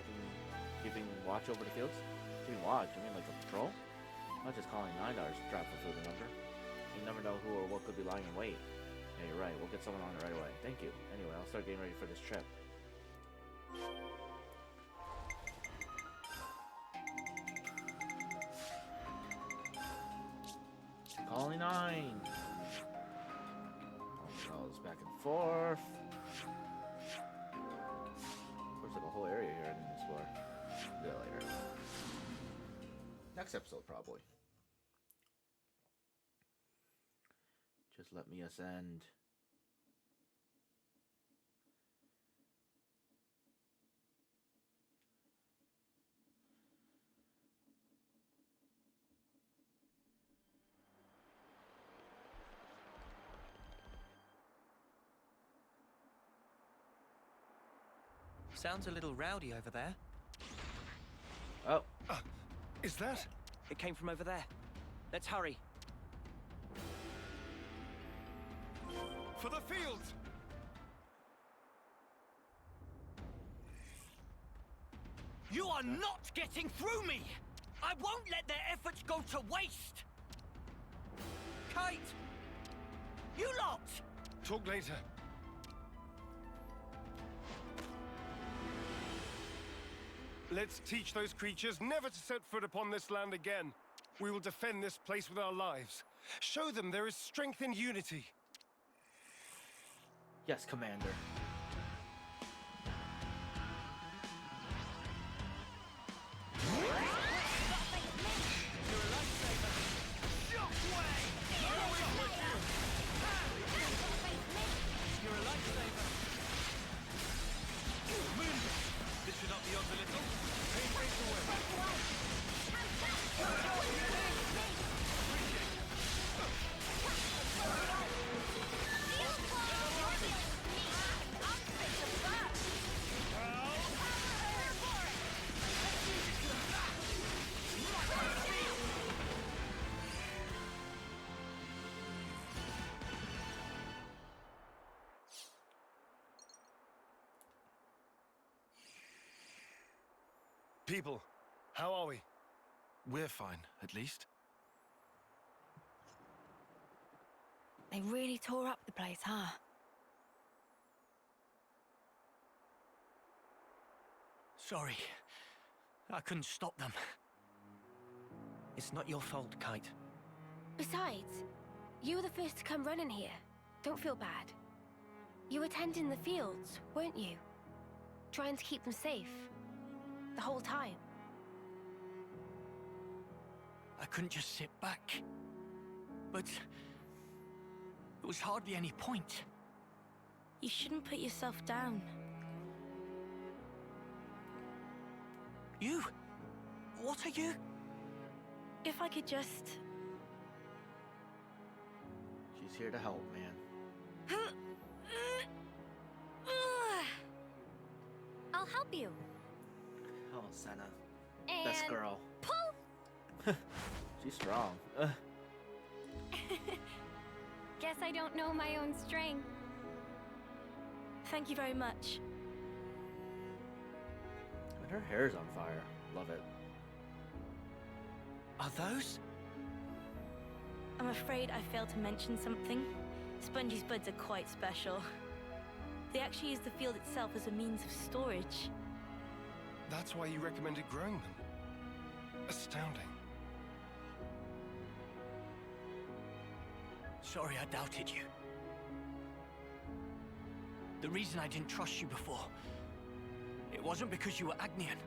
Speaker 1: keeping watch over the fields? Keeping watch? I mean like a patrol? Not just calling 9 hours trap for food, remember? You never know who or what could be lying in wait. Yeah, you're right. We'll get someone on it right away. Thank you. Anyway, I'll start getting ready for this trip. Colony 9. All this back and forth. Looks like a whole area here I didn't explore. Do that later. Next episode, probably. Just let me ascend.
Speaker 5: Sounds a little rowdy over there.
Speaker 1: Oh.
Speaker 3: Is that?
Speaker 5: It came from over there. Let's hurry.
Speaker 3: For the fields!
Speaker 8: You are not getting through me! I won't let their efforts go to waste! Kate! You lot!
Speaker 3: Talk later. Let's teach those creatures never to set foot upon this land again. We will defend this place with our lives. Show them there is strength in unity.
Speaker 1: Yes, Commander.
Speaker 7: This should not be on the little. Hey,
Speaker 3: People, how are we?
Speaker 7: We're fine, at least.
Speaker 2: They really tore up the place, huh?
Speaker 8: Sorry. I couldn't stop them.
Speaker 5: It's not your fault, Kite.
Speaker 9: Besides, you were the first to come running here. Don't feel bad. You were tending the fields, weren't you? Trying to keep them safe. The whole time.
Speaker 8: I couldn't just sit back. But there was hardly any point.
Speaker 6: You shouldn't put yourself down.
Speaker 8: You? What are you?
Speaker 6: If I could just...
Speaker 1: She's here to help, man.
Speaker 9: I'll help you.
Speaker 1: Oh, Senna.
Speaker 9: And
Speaker 1: Best girl.
Speaker 9: pull!
Speaker 1: She's strong.
Speaker 9: Guess I don't know my own strength.
Speaker 6: Thank you very much.
Speaker 1: And her hair's on fire. Love it.
Speaker 8: Are those?
Speaker 6: I'm afraid I failed to mention something. Spongy's buds are quite special. They actually use the field itself as a means of storage.
Speaker 3: That's why you recommended growing them. Astounding.
Speaker 8: Sorry I doubted you. The reason I didn't trust you before, it wasn't because you were Agnian.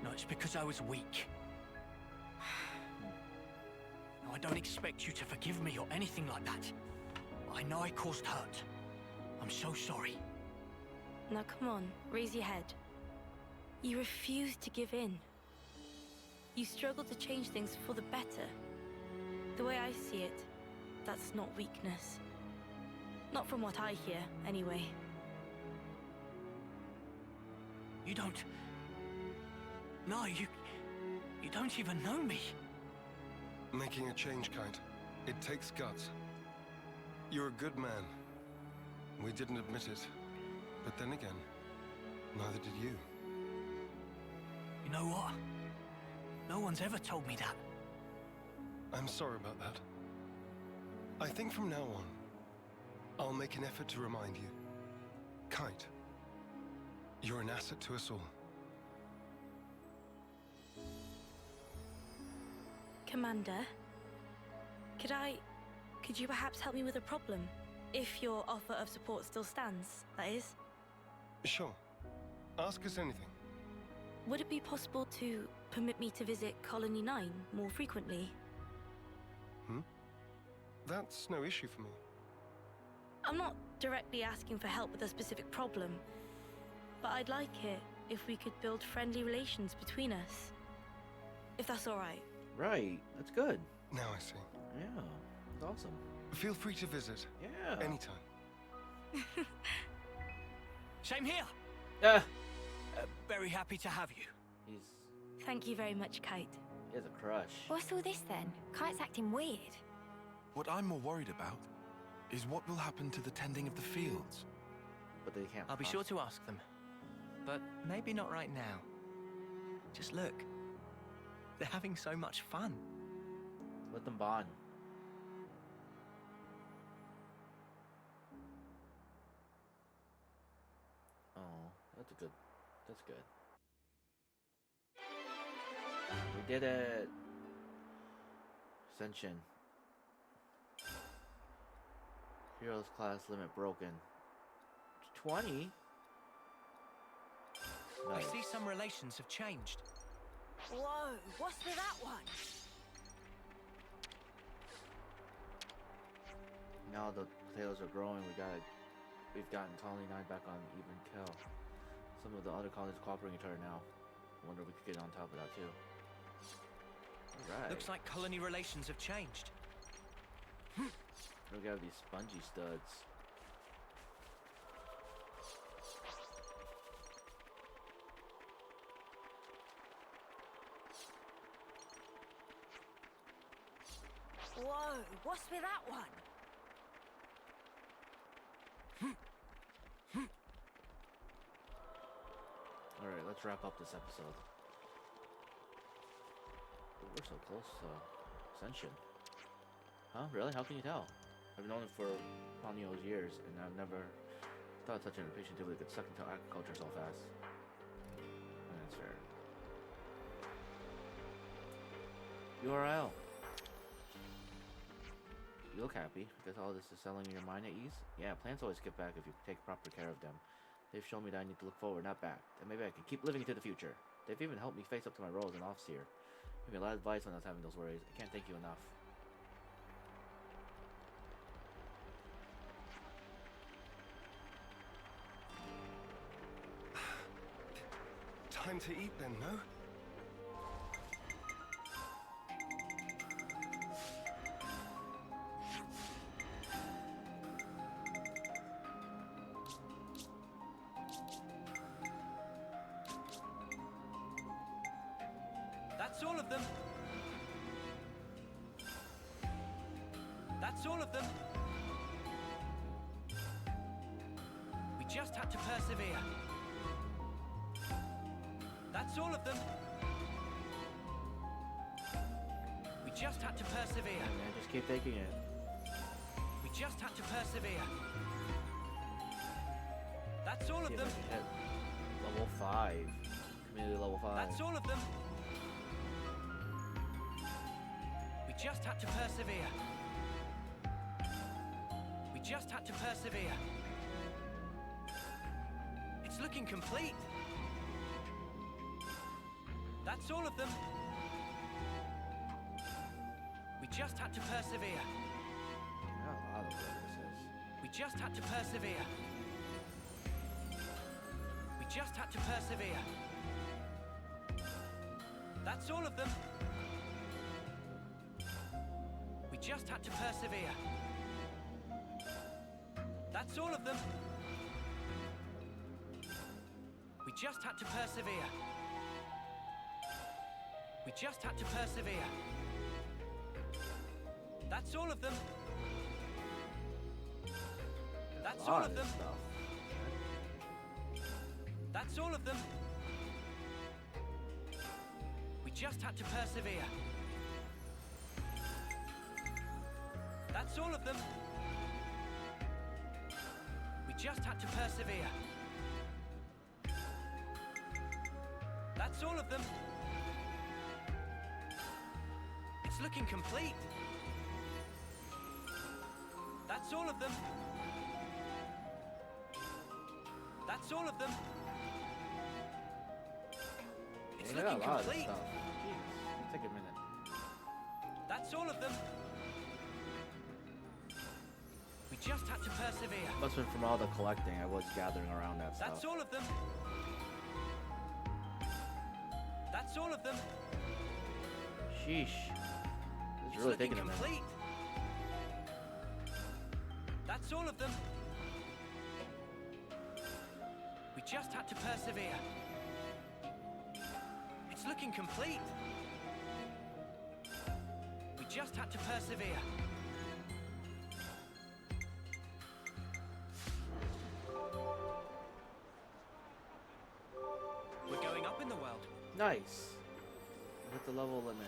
Speaker 8: No, it's because I was weak. No, I don't expect you to forgive me or anything like that. But I know I caused hurt. I'm so sorry.
Speaker 6: Now come on, raise your head. You refuse to give in. You struggle to change things for the better. The way I see it, that's not weakness. Not from what I hear, anyway.
Speaker 8: You don't... No, you don't even know me.
Speaker 3: Making a change, Kite. It takes guts. You're a good man. We didn't admit it. But then again, neither did you.
Speaker 8: You know what? No one's ever told me that.
Speaker 3: I'm sorry about that. I think from now on, I'll make an effort to remind you. Kite, You're an asset to us all.
Speaker 6: Commander, could you perhaps help me with a problem? If your offer of support still stands, that is.
Speaker 3: Sure. Ask us anything.
Speaker 6: Would it be possible to permit me to visit Colony 9 more frequently?
Speaker 3: That's no issue for me.
Speaker 6: I'm not directly asking for help with a specific problem, but I'd like it if we could build friendly relations between us. If that's all right.
Speaker 1: Right, that's good.
Speaker 3: Now I see.
Speaker 1: Yeah, that's awesome.
Speaker 3: Feel free to visit.
Speaker 1: Yeah.
Speaker 3: Anytime.
Speaker 8: Same here.
Speaker 1: Ah!
Speaker 8: Very happy to have you.
Speaker 6: Thank you very much, Kite.
Speaker 1: He has a crush.
Speaker 2: What's all this then? Kite's acting weird.
Speaker 7: What I'm more worried about is what will happen to the tending of the fields.
Speaker 1: But they can't.
Speaker 5: I'll be sure to ask them. But maybe not right now. Just look. They're having so much fun.
Speaker 1: Let them bond. Oh, that's good. That's good. We did it. Ascension. Heroes class limit broken. 20?
Speaker 5: I
Speaker 1: Nice.
Speaker 5: see some relations have changed.
Speaker 10: Whoa, what's with that one?
Speaker 1: Now the potatoes are growing. We've gotten Colony 9 back on even kill. Some of the other colonies cooperating each other now. Wonder if we could get on top of that too. Alright.
Speaker 5: Looks like colony relations have changed.
Speaker 1: We have these spongy studs.
Speaker 10: Whoa, what's with that one?
Speaker 1: Alright, let's wrap up this episode. Ooh, we're so close to Ascension. Huh? Really? How can you tell? I've known it for how many years, and I've never thought such an impatient dude could suck into agriculture so fast. That's fair. URL. You look happy. Guess all this is selling your mind at ease? Yeah, plants always get back if you take proper care of them. They've shown me that I need to look forward, not back. That maybe I can keep living into the future. They've even helped me face up to my role as an officer. Gave me a lot of advice when I was having those worries. I can't thank you enough.
Speaker 3: Time to eat then, no?
Speaker 5: That's all of them. That's all of them. We just had to persevere. That's all of them. We just had to persevere.
Speaker 1: Yeah, man, just keep taking it.
Speaker 5: We just had to persevere. That's all
Speaker 1: See
Speaker 5: of
Speaker 1: if
Speaker 5: them.
Speaker 1: I can hit level 5. Community level 5.
Speaker 5: That's all of them. We just had to persevere. We just had to persevere. It's looking complete. That's all of them. We just had to persevere.
Speaker 1: Not a lot of what this is.
Speaker 5: We just had to persevere. We just had to persevere. That's all of them. We just had to persevere. That's all of them. We just had to persevere. We just had to persevere. That's all of them. That's all of them.
Speaker 1: Stuff.
Speaker 5: That's all of them. We just had to persevere. That's all of them. We just had to persevere.
Speaker 8: That's all of them. It's looking complete. That's all of them. That's all of them. It's
Speaker 1: Yeah,
Speaker 8: looking
Speaker 1: a lot of
Speaker 8: complete.
Speaker 1: stuff. Jeez, take a minute.
Speaker 8: That's all of them. We just had to persevere.
Speaker 1: Must have been from all the collecting I was gathering around that
Speaker 8: That's
Speaker 1: stuff.
Speaker 8: all of them. That's all of them.
Speaker 1: Sheesh. It's really taking a minute.
Speaker 8: complete. That's all of them. We just had to persevere. It's looking complete. We just had to persevere. We're going up in the world.
Speaker 1: Nice. Hit the level limit.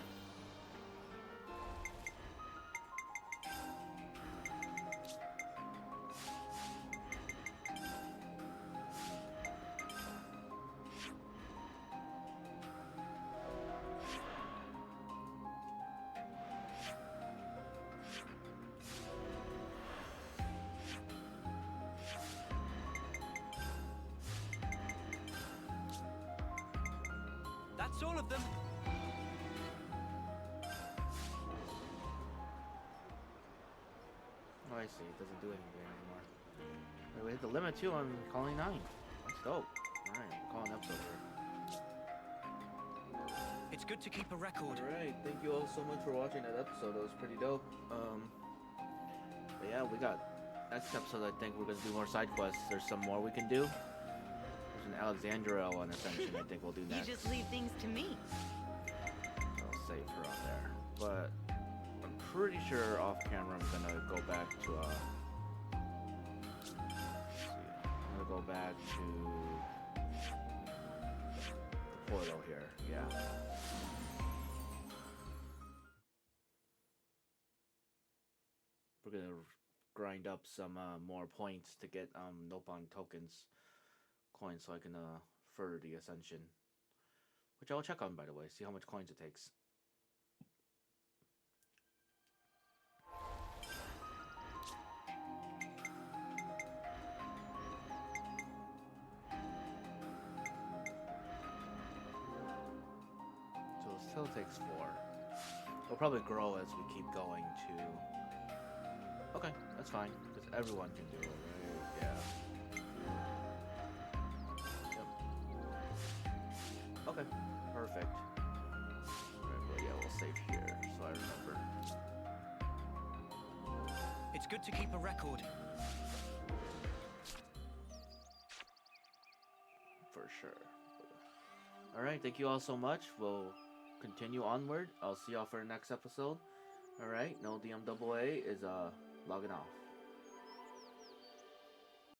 Speaker 8: That's all of them.
Speaker 1: Oh, I see. It doesn't do anything anymore. Wait, we hit the limit too on Colony 9. That's dope. Alright, I'm calling episode here.
Speaker 8: It's good to keep a record.
Speaker 1: Alright, thank you all so much for watching that episode. That was pretty dope. But yeah, we got next episode. I think we're gonna do more side quests. There's some more we can do. There's an Alexandria on Ascension. I think we'll do next.
Speaker 10: You just leave things to me.
Speaker 1: I'll save her on there. But I'm pretty sure off camera I'm gonna go back to let's see. I'm gonna go back to the portal here. Yeah. We're gonna grind up some more points to get Nopon tokens coins so I can further the Ascension. Which I'll check on, by the way, see how much coins it takes. So it still takes 4. It'll probably grow as we keep going to... Okay, that's fine, because everyone can do it, right? Yeah. Okay, perfect. Alright, well, yeah, we'll save here, so I remember.
Speaker 8: It's good to keep a record.
Speaker 1: For sure. Alright, thank you all so much. We'll continue onward. I'll see y'all for the next episode. Alright, no DMAA is logging off.